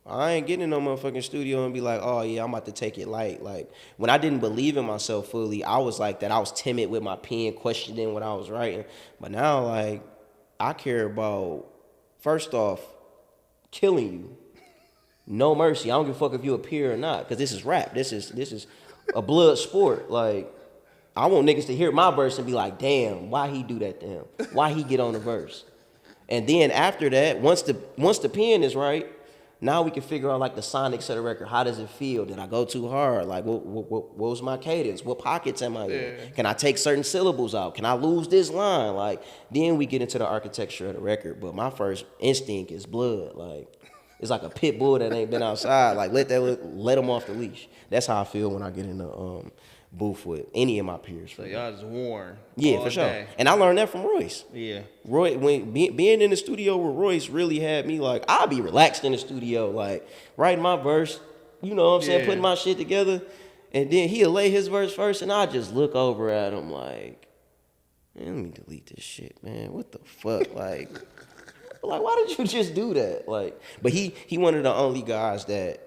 I ain't getting in no motherfucking studio and be like, oh yeah, I'm about to take it light. Like, when I didn't believe in myself fully, I was like that. I was timid with my pen, questioning what I was writing. But now, like, I care about first off, killing you. No mercy. I don't give a fuck if you a peer or not, because this is rap. This is a blood sport. Like, I want niggas to hear my verse and be like, damn, why he do that to him? Why he get on the verse? And then after that, once the pen is right, now we can figure out like the sonics of the record. How does it feel? Did I go too hard? Like, what was my cadence? What pockets am I in? Can I take certain syllables out? Can I lose this line? Like, then we get into the architecture of the record. But my first instinct is blood. Like, it's like a pit bull that ain't been outside. Like, let them off the leash. That's how I feel when I get in the booth with any of my peers. So y'all just warn. Yeah, for sure. And I learned that from Royce. Yeah. When being in the studio with Royce really had me like, I'll be relaxed in the studio, like writing my verse, you know what I'm saying, putting my shit together. And then he'll lay his verse first and I just look over at him like, man, let me delete this shit, man. What the fuck? Like, why did you just do that? Like, but he one of the only guys that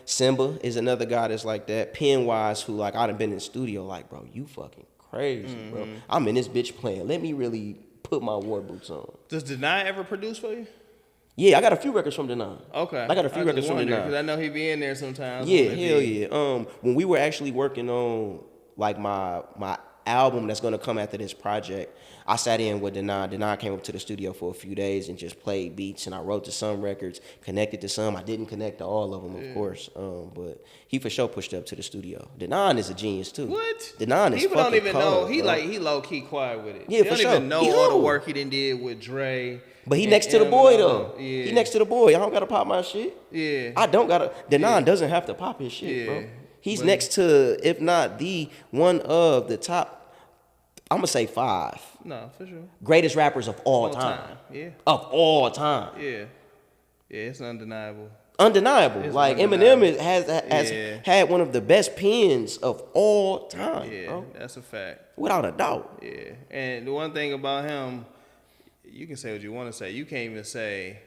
Simba is another guy that's like that. Pen-wise, who like I done been in the studio, like, bro, you fucking crazy, bro. I'm in this bitch playing. Let me really put my war boots on. Does Deny ever produce for you? Yeah, I got a few records from Deny. Okay. I got a few records from Deny. Because I know he be in there sometimes. Yeah, hell yeah. When we were actually working on like my album that's gonna come after this project, I sat in with Deny. Deny came up to the studio for a few days and just played beats, and I wrote to some records, connected to some. I didn't connect to all of them, of course, but he for sure pushed up to the studio. Deny is a genius too. What? Deny is people fucking don't even cold, know. bro. He low key quiet with it. Yeah, they for don't sure. even know all the work he done did with Dre. But he next to the boy though. Yeah. He next to the boy. I don't gotta pop my shit. Yeah. I don't gotta. Deny doesn't have to pop his shit, bro. He's next to, if not the one of the top, I'm gonna say 5. No, for sure. Greatest rappers of all time. Yeah. Of all time. Yeah. Yeah, it's undeniable. Undeniable. It's like undeniable. Eminem has had one of the best pens of all time. Yeah, bro. that's a fact. Without a doubt. Yeah. And the one thing about him, you can say what you want to say. You can't even say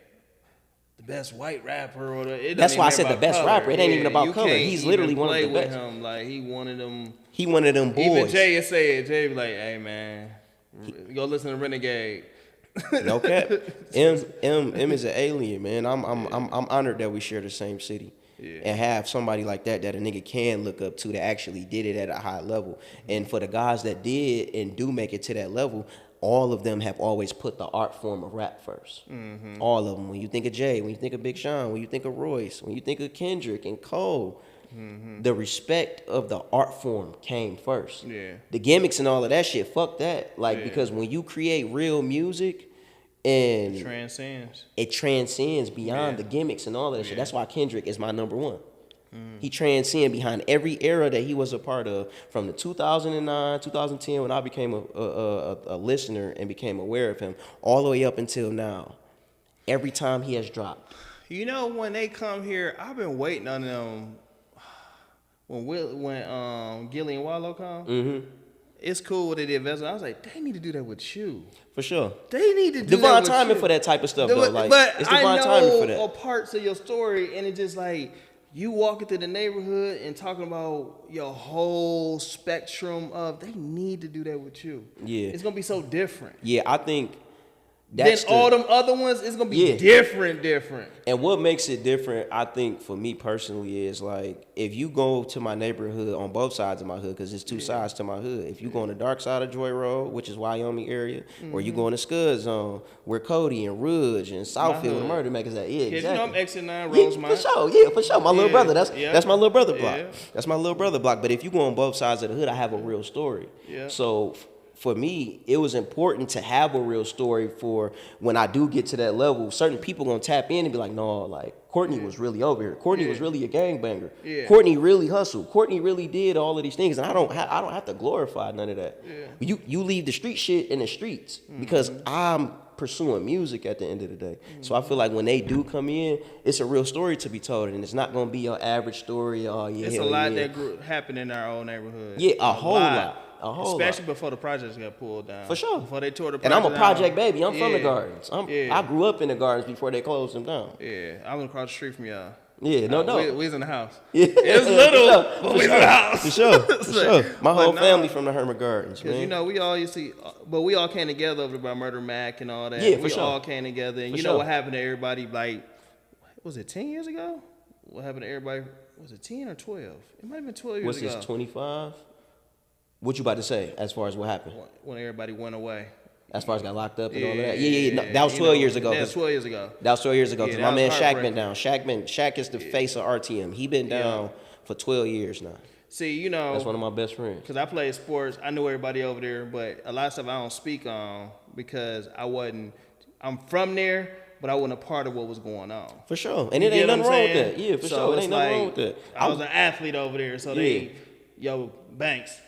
the best white rapper or that's why I said the best color. rapper. It ain't even about color. He's literally one of the with best. Him. Like he one of them. He one of them boys. Even Jay would say it. Jay be like, "Hey man, go listen to Renegade." No cap. M is an alien, man. I'm honored that we share the same city. Yeah. And have somebody like that a nigga can look up to that actually did it at a high level. And for the guys that did and do make it to that level, all of them have always put the art form of rap first. All of them. When you think of Jay, when you think of Big Sean, when you think of Royce, when you think of Kendrick and Cole, the respect of the art form came first. Yeah. The gimmicks and all of that shit, fuck that. Like, because when you create real music, and it transcends beyond the gimmicks and all of that shit. That's why Kendrick is my number one. He transcends behind every era that he was a part of, from the 2009, 2010 when I became a listener and became aware of him, all the way up until now. Every time he has dropped. You know, when they come here, I've been waiting on them. When Gilly and Wallow come, it's cool what they did. I was like, they need to do that with you. For sure. They need to do divine that with timing you. For that type of stuff, though. Like, but it's divine timing for that. I know parts of your story, and it's just like, you walking through the neighborhood and talking about your whole spectrum of, they need to do that with you. Yeah. It's going to be so different. Yeah, I think that's all them other ones, it's going to be different. And what makes it different, I think, for me personally, is like, if you go to my neighborhood on both sides of my hood, because there's two sides to my hood. If you go on the dark side of Joy Road, which is Wyoming area, or you go in the Scud Zone, where Cody and Rouge and Southfield and Murder Makers at. Yeah, exactly. You know I'm Exit 9, Rosemont. For sure. My little brother. That's my little brother block. That's my little brother block. But if you go on both sides of the hood, I have a real story. Yeah. So for me, it was important to have a real story for when I do get to that level. Certain people gonna tap in and be like, no, like, Courtney was really over here. Courtney was really a gangbanger. Yeah. Courtney really hustled. Courtney really did all of these things, and I don't have to glorify none of that. Yeah. You leave the street shit in the streets because I'm pursuing music at the end of the day. So I feel like when they do come in, it's a real story to be told, and it's not gonna be your average story. Oh yeah, it's a lot that happened in our own neighborhood. Yeah, a whole lot. Especially before the projects got pulled down. For sure. Before they tore the project down. And I'm a project down. baby. I'm from the Gardens. I grew up in the Gardens before they closed them down. Yeah, I was across the street from y'all. Yeah, no. We was in the house. Yeah. It was little, but we was in the house. For sure. My whole family from the Hermit Gardens, man. Because, you know, we all used to, but we all came together over by Murder Mac and all that. Yeah, we all came together. And you know what happened to everybody, like, was it 10 years ago? What happened to everybody? Was it 10 or 12? It might have been 12 years ago. What's this, 25? What you about to say as far as what happened? When everybody went away. As far as got locked up and all of that? Yeah. No, that was 12 years ago. That was 12 years ago. That was 12 years ago. Because my man Shaq been down. heartbreaking. Shaq is the face of RTM. He been down for 12 years now. See, you know. That's one of my best friends. Because I played sports. I knew everybody over there. But a lot of stuff I don't speak on because I'm from there, but I wasn't a part of what was going on. For sure. And it ain't nothing wrong with that. Yeah, for sure. It ain't nothing wrong with that. I was an athlete over there. So Banks,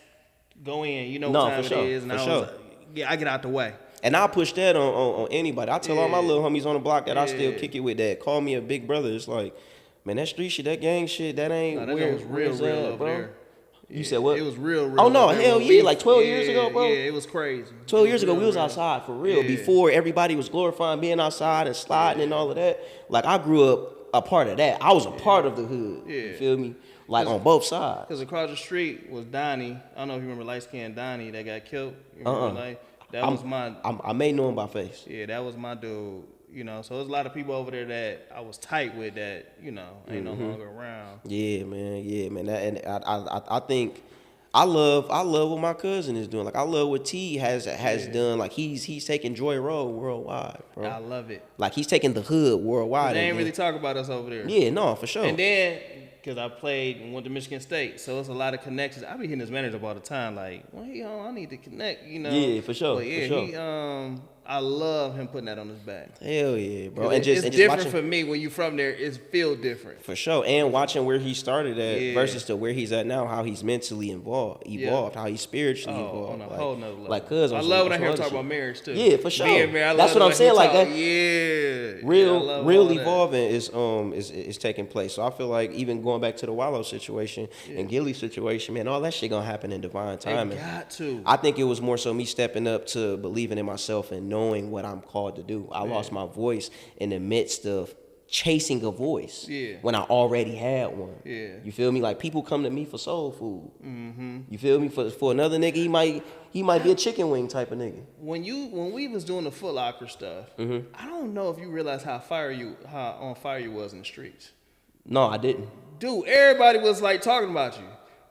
go in. You know what time it is. And I get out the way. And I'll push that on anybody. I tell all my little homies on the block that I still kick it with that. Call me a big brother. It's like, man, that street shit, that gang shit, that ain't that where was real over bro. there. You said what? It was real. Oh no, hell yeah, like 12 years ago, bro. Yeah, it was crazy. 12 years ago, we was outside for real. Before everybody was glorifying being outside and sliding and all of that. Like I grew up a part of that. I was a part of the hood. Yeah. You feel me? Like on both sides. Because across the street was Donnie. I don't know if you remember light-skinned Donnie that got killed. You remember that was my. I may know him by face. Yeah, that was my dude. You know, so there's a lot of people over there that I was tight with that, you know, ain't no longer around. Yeah, man. That, and I think I love what my cousin is doing. Like I love what T has done. Like he's taking Joy Road worldwide, bro. I love it. Like he's taking the hood worldwide. They ain't really talk about us over there. Yeah, no, for sure. And then because I played and went to Michigan State, so it's a lot of connections. I be hitting his manager up all the time, like, well, I need to connect, you know. Yeah, for sure. But yeah, for sure. I love him putting that on his back. Hell yeah, bro. It's different for me when you from there. It feels different. For sure. And watching where he started at versus to where he's at now, how he's mentally evolved, how he's spiritually evolved. On a whole nother level. Like, cuz I love when I hear him talk about marriage too. Yeah, for sure. That's what I'm saying. Like that. Yeah. Real evolving is taking place. So I feel like even going back to the Wallow situation and Gilly's situation, man, all that shit gonna happen in divine timing. It got to. I think it was more so me stepping up to believing in myself and knowing what I'm called to do. I lost my voice in the midst of chasing a voice when I already had one. Yeah. You feel me? Like people come to me for soul food. Mm-hmm. You feel me? For another nigga, he might be a chicken wing type of nigga. When we was doing the Foot Locker stuff, I don't know if you realized how on fire you was in the streets. No, I didn't. Dude, everybody was like talking about you.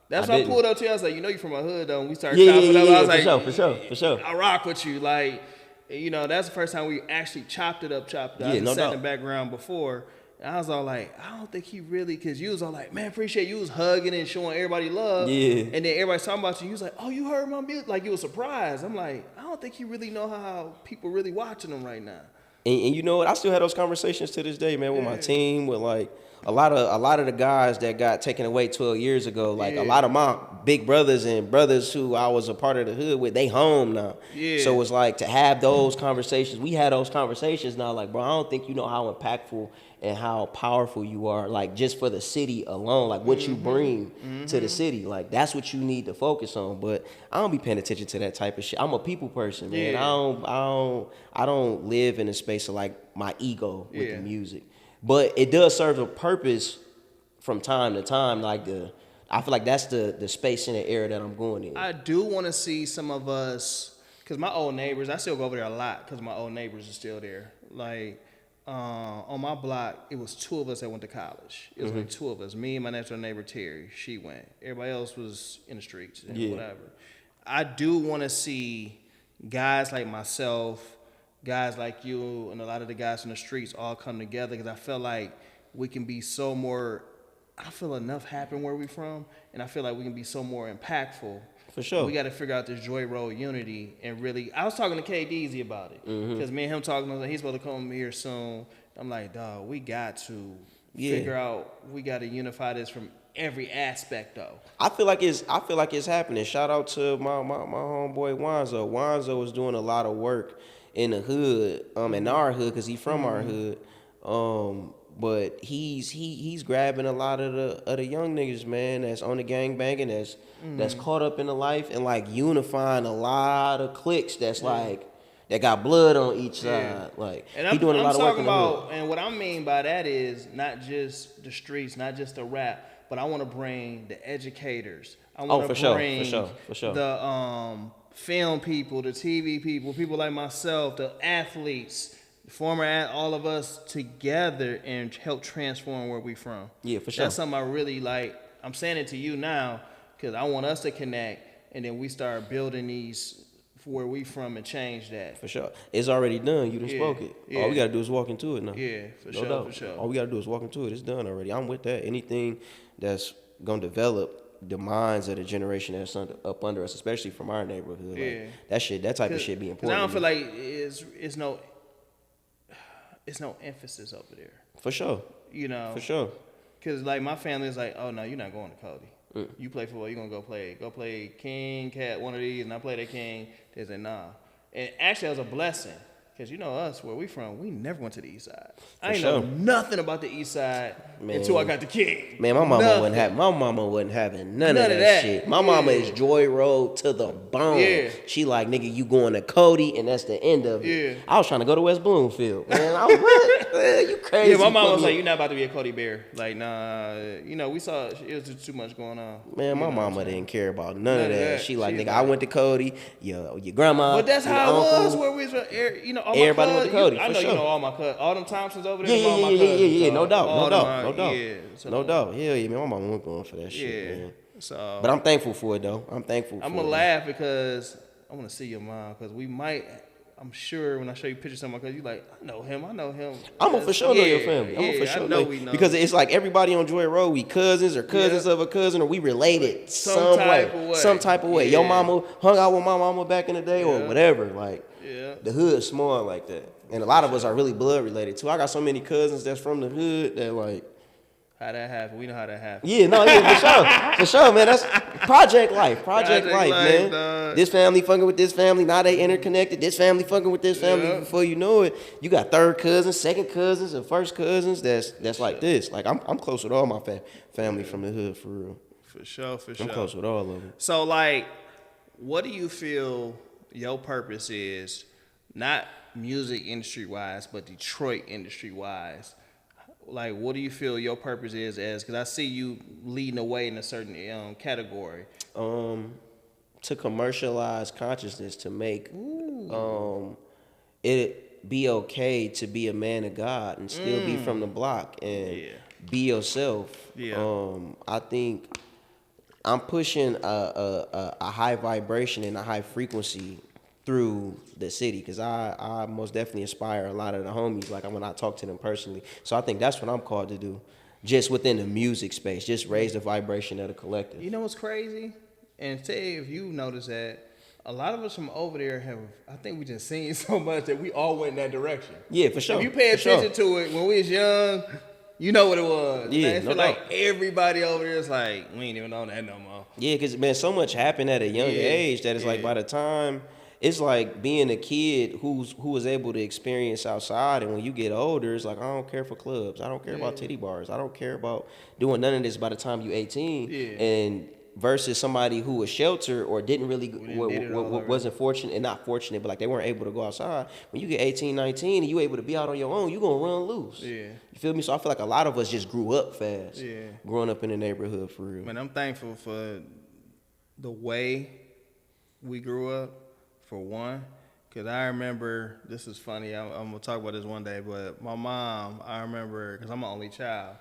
That's why I pulled up to you. I was like, you know, you from my hood though. And we started chopping up. I was like, for sure. I rock with you. Like, you know, that's the first time we actually chopped it up. I just sat in the background before. And I was all like, I don't think he really, because you was all like, man, appreciate you was hugging and showing everybody love. Yeah. And then everybody talking about you. You was like, oh, you heard my music? Like, you was surprised. I'm like, I don't think he really know how people really watching him right now. And you know what? I still had those conversations to this day, man, with my team, with like a lot of the guys that got taken away 12 years ago. Like a lot of my big brothers and brothers who I was a part of the hood with, they home now. Yeah. So it's like to have those conversations. We had those conversations now. Like, bro, I don't think you know how impactful and how powerful you are, like just for the city alone, like what you bring to the city. Like that's what you need to focus on. But I don't be paying attention to that type of shit. I'm a people person, man. I don't live in a space of like my ego with the music. But it does serve a purpose from time to time. Like I feel like that's the space and the era that I'm going in. I do want to see some of us, because my old neighbors, I still go over there a lot because my old neighbors are still there. Like, on my block, it was two of us that went to college. It was like two of us. Me and my next door neighbor, Terry, she went. Everybody else was in the streets and whatever. I do want to see guys like myself, guys like you, and a lot of the guys in the streets all come together, because I feel like we can be so more, I feel enough happen where we from, and I feel like we can be so more impactful. For sure. We got to figure out this Joy Road unity and really, I was talking to KDZ about it, because me and him talking, he's supposed to come here soon. I'm like, dog, we got to figure out, we got to unify this from every aspect though. I feel like it's happening. Shout out to my homeboy Wanzo. Wanzo is doing a lot of work in the hood, in our hood, because he's from our hood. But he's grabbing a lot of the young niggas, man, that's on the gang banging, that's caught up in the life, and like unifying a lot of cliques that's like that got blood on each side. Like, and he doing a lot of work in the hood. And what I mean by that is not just the streets, not just the rap, but I want to bring the educators. I want to bring for sure. the film people, the TV people, people like myself, the athletes, all of us together and help transform where we from. Yeah, for sure. That's something I really like. I'm saying it to you now because I want us to connect, and then we start building these for where we from and change that. For sure. It's already done. You done spoke it. Yeah. All we got to do is walk into it now. Yeah, for sure. All we got to do is walk into it. It's done already. I'm with that. Anything that's going to develop the minds of the generation that's up under us, especially from our neighborhood. Like, that type of shit be important. I don't feel like it's no emphasis over there. For sure. You know? For sure. Because, like, my family is like, oh, no, you're not going to Cody. You play football, you're going to go play King, Cat, one of these, and I play that King. They say, nah. And actually, it was a blessing. Because you know us, where we from, we never went to the east side. I ain't know nothing about the east side until I got the King. Man, my mama wasn't having none of that shit. My mama is Joy Road to the bone. Yeah. She like, nigga, you going to Cody, and that's the end of it. Yeah. I was trying to go to West Bloomfield. Man, I was what? Man, you crazy. Yeah, my mama was like, you're not about to be a Cody Bear. Like, nah, you know, we saw it was just too much going on. Man, my mama didn't care about none of that. She like, nigga, I went to Cody, your grandma. But that's how it was where we was, you know, all everybody went to Cody. I know you know all my cousins, all them Thompsons over there. Yeah, no doubt. So, no doubt. Hell yeah, man, my mama went going for that shit, man. So, but I'm thankful for it though. I'm gonna laugh because I want to see your mom because we might. I'm sure when I show you pictures of my cousin, you like, I know him. I'm gonna for sure know your family. I'm gonna for sure know. We know. Because it's like everybody on Joy Road, we cousins or cousins of a cousin, or we related some type of way. Your mama hung out with my mama back in the day or whatever. Like, the hood's small like that. And a lot of us are really blood related too. I got so many cousins that's from the hood that like. How that happened? We know how that happened. Yeah, for sure, man. That's project life, man. This family fucking with this family, now they interconnected. This family fucking with this family. Before you know it, you got third cousins, second cousins, and first cousins. That's like this. Like I'm close with all my family from the hood for real. For sure. I'm close with all of them. So like, what do you feel your purpose is? Not music industry wise, but Detroit industry wise. Like, what do you feel your purpose is as? Because I see you leading the way in a certain category. To commercialize consciousness, to make it be okay to be a man of God and still be from the block and be yourself. Yeah. I think I'm pushing a high vibration and a high frequency through the city, because I most definitely inspire a lot of the homies, like when I talk to them personally. So I think that's what I'm called to do, just within the music space, just raise the vibration of the collective. You know what's crazy? And say if you notice that, a lot of us from over there I think we just seen so much that we all went in that direction. Yeah, for sure. If you pay attention to it when we was young, you know what it was. Yeah, I feel like everybody over there is like, we ain't even on that no more. Yeah, because, man, so much happened at a young age that it's like by the time... It's like being a kid who was able to experience outside, and when you get older, it's like, I don't care for clubs. I don't care about titty bars. I don't care about doing none of this by the time you're 18. Yeah. And versus somebody who was sheltered or wasn't fortunate, and not fortunate, but like they weren't able to go outside. When you get 18, 19, and you able to be out on your own, you're going to run loose. Yeah. You feel me? So I feel like a lot of us just grew up fast. Yeah. Growing up in the neighborhood, for real. Man, I'm thankful for the way we grew up. For one, because I remember, this is funny, I'm going to talk about this one day, but my mom, I remember, because I'm an only child,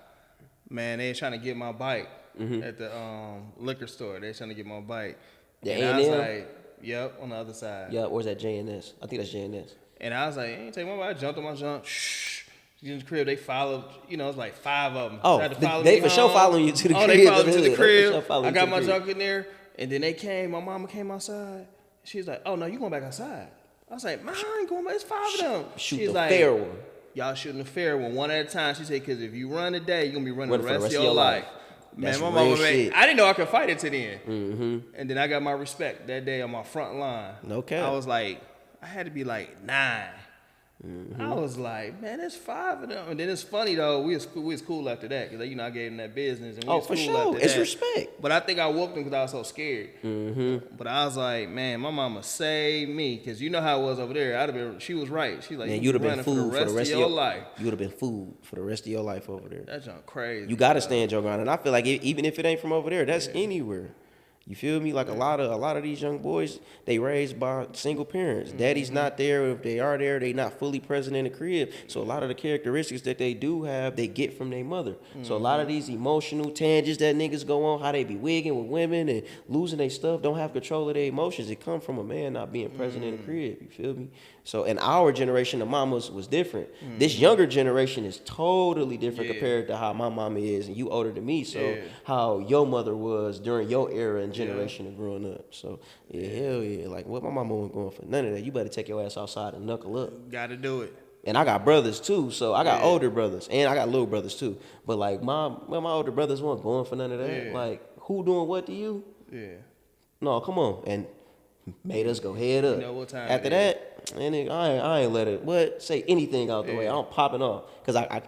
man, they trying to get my bike at the liquor store. They trying to get my bike. And I was like, yep, on the other side. Yeah, where's that J&S? I think that's J&S. And I was like, ain't take my bike. I jumped on my jump. In the crib, they followed, it's like 5 of them. Oh, they for sure following you to the crib. They followed me to the crib. I got my junk in there, and then they came, my mama came outside. She's like, oh, no, you going back outside. I was like, man, I ain't going back. It's 5 of them. She's like, fair one. Y'all shooting a fair one at a time. She said, because if you run today, you're going to be running the rest of your life. Man, my mama, I didn't know I could fight it to the end. Mm-hmm. And then I got my respect that day on my front line. Okay. I was like, I had to be like 9. I was like, man, there's 5 of them. And then it's funny though, we was cool after that because I gave them that business. And we was for cool sure, after it's that. respect. But I think I whooped them because I was so scared. But I was like, man, my mama saved me because you know how it was over there. I'd have been. She was right. She's like, man, you'd have been food for the rest of your life. You would have been food for the rest of your life over there. That's just crazy. You gotta stand your ground, and I feel like even if it ain't from over there, that's anywhere. You feel me? Like a lot of these young boys, they raised by single parents. Daddy's not there. If they are there, they not fully present in the crib. So a lot of the characteristics that they do have, they get from their mother. So a lot of these emotional tangents that niggas go on, how they be wigging with women and losing their stuff, don't have control of their emotions. It come from a man not being present in the crib. You feel me? So in our generation, the mamas was different. This younger generation is totally different compared to how my mama is, and you older than me. So how your mother was during your era and generation of growing up. So hell yeah, like what my mama wasn't going for none of that. You better take your ass outside and knuckle up. Gotta do it. And I got brothers too, so I got older brothers and I got little brothers too. But like my older brothers weren't going for none of that. Yeah. Like who doing what to you? Yeah. No, come on, and made us go head up. You know what time After that, and I ain't let it say anything out the way. I'm popping off because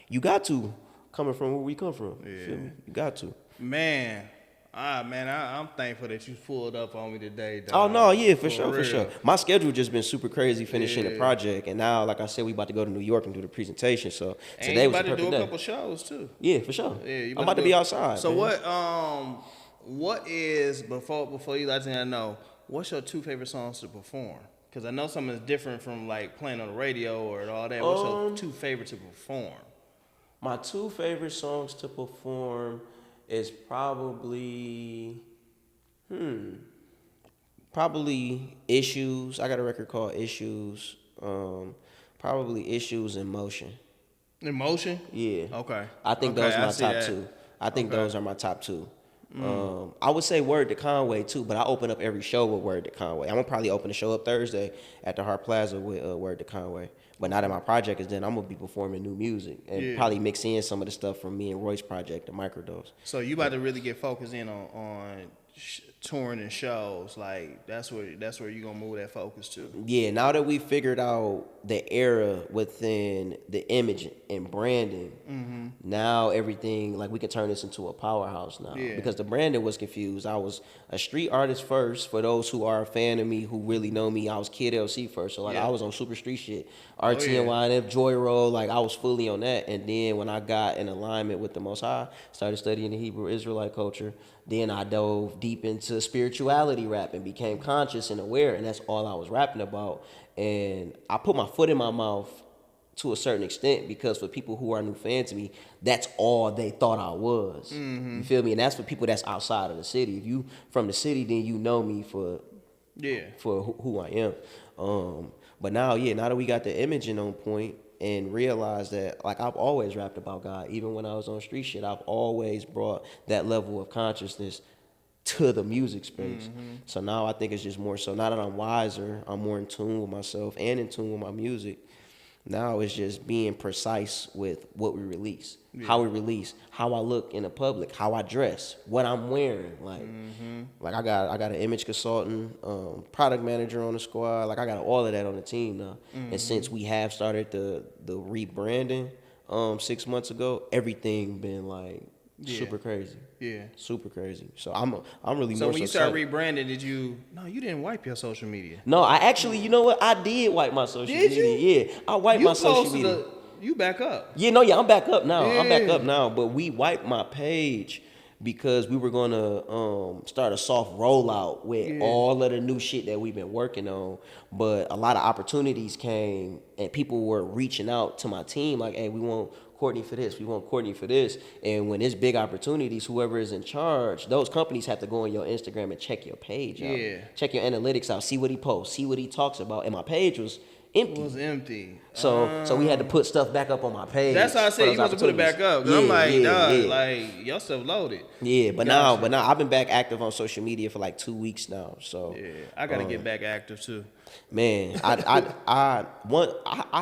you got to coming from where we come from. You feel me? You got to. Man. I'm thankful that you pulled up on me today, dog. Oh no, yeah, for sure. My schedule just been super crazy finishing the project, and now, like I said, we about to go to New York and do the presentation. So today was the perfect day. You about to do a couple shows too. Yeah, for sure. Yeah, I'm about to be outside. So man. what is before you let me know? What's your 2 favorite songs to perform? Because I know something is different from like playing on the radio or all that. What's your 2 favorite to perform? My 2 favorite songs to perform is probably Issues. I got a record called Issues. Probably Issues and Motion. Emotion? Yeah. Okay. I think those are my top 2. I think those are my top 2. I would say Word to Conway too, but I open up every show with Word to Conway. I'm gonna probably open the show up Thursday at the Hart Plaza with Word to Conway. But now that my project is done, I'm gonna be performing new music and probably mix in some of the stuff from me and Royce project, the Microdose. So you about to really get focused in on touring and shows, like that's where you're gonna move that focus to. Yeah, now that we figured out the era within the image and branding, now everything, like we can turn this into a powerhouse now. Because the branding was confused. I was a street artist first. For those who are a fan of me, who really know me, I was Kid LC first. So like I was on super street shit, RTNYF, Joy Roll, like I was fully on that. And then when I got in alignment with the Most High, started studying the Hebrew Israelite culture. Then I dove deep into spirituality rap and became conscious and aware, and that's all I was rapping about. And I put my foot in my mouth to a certain extent because for people who are new fans to me, that's all they thought I was. You feel me? And that's for people that's outside of the city. If you from the city, then you know me for who I am. But now that we got the imaging on point, and realize that, like, I've always rapped about God. Even when I was on street shit, I've always brought that level of consciousness to the music space. So now I think it's just more so, now that I'm wiser, I'm more in tune with myself and in tune with my music. Now it's just being precise with what we release, how we release, how I look in the public, how I dress, what I'm wearing. Like I got an image consultant, product manager on the squad. Like I got all of that on the team now. And since we have started the rebranding 6 months ago, everything been like super crazy. Yeah. Super crazy. So I'm really so more when you started rebranding, you didn't wipe your social media? No, I actually, you know what? I did wipe my social media. Yeah. I wiped my social media. You back up. Yeah, I'm back up now. I'm back up now. But we wiped my page because we were gonna start a soft rollout with all of the new shit that we've been working on. But a lot of opportunities came and people were reaching out to my team like, hey, we want Courtney for this, we want Courtney for this. And when there's big opportunities, whoever is in charge, those companies have to go on your Instagram and check your page out. Check your analytics out, see what he posts, see what he talks about. And my page was empty. It was empty. So we had to put stuff back up on my page. That's how I said you supposed to put it back up. I'm like, like your stuff loaded. Yeah, but now I've been back active on social media for like 2 weeks now. So I gotta get back active too. Man, I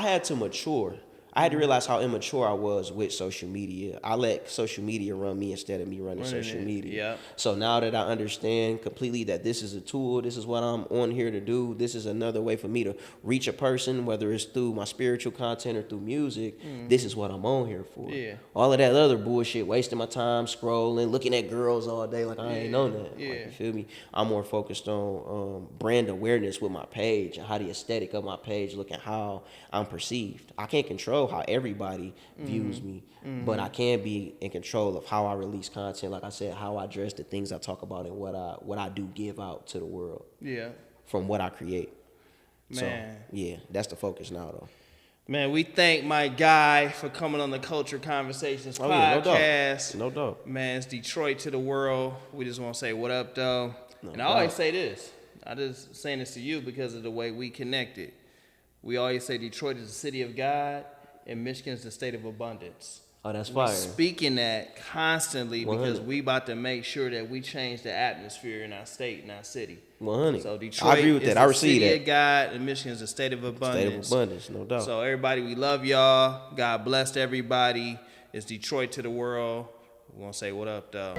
had to mature. I had to realize how immature I was with social media. I let social media run me instead of me running social media. Yep. So now that I understand completely that this is a tool, this is what I'm on here to do, this is another way for me to reach a person, whether it's through my spiritual content or through music, this is what I'm on here for. Yeah. All of that other bullshit, wasting my time scrolling, looking at girls all day, like I ain't on that. Yeah. Like, you feel me? I'm more focused on brand awareness with my page and how the aesthetic of my page look and how I'm perceived. I can't control how everybody views me, but I can be in control of how I release content. Like I said, how I dress, the things I talk about, and what I do give out to the world. Yeah. From what I create. Man. So, yeah, that's the focus now, though. Man, we thank my guy for coming on the Culture Conversations podcast. No doubt. Man, it's Detroit to the world. We just want to say what up, though. I always say this. I just saying this to you because of the way we connected. We always say Detroit is the city of God and Michigan is the state of abundance. Oh, that's fire. We're speaking that constantly 100. because we about to make sure that we change the atmosphere in our state and our city. 100. So Detroit I agree with is that. I the receive city that. of God and Michigan is the state of abundance. State of abundance, no doubt. So everybody, we love y'all. God bless everybody. It's Detroit to the world. We want to say what up, though.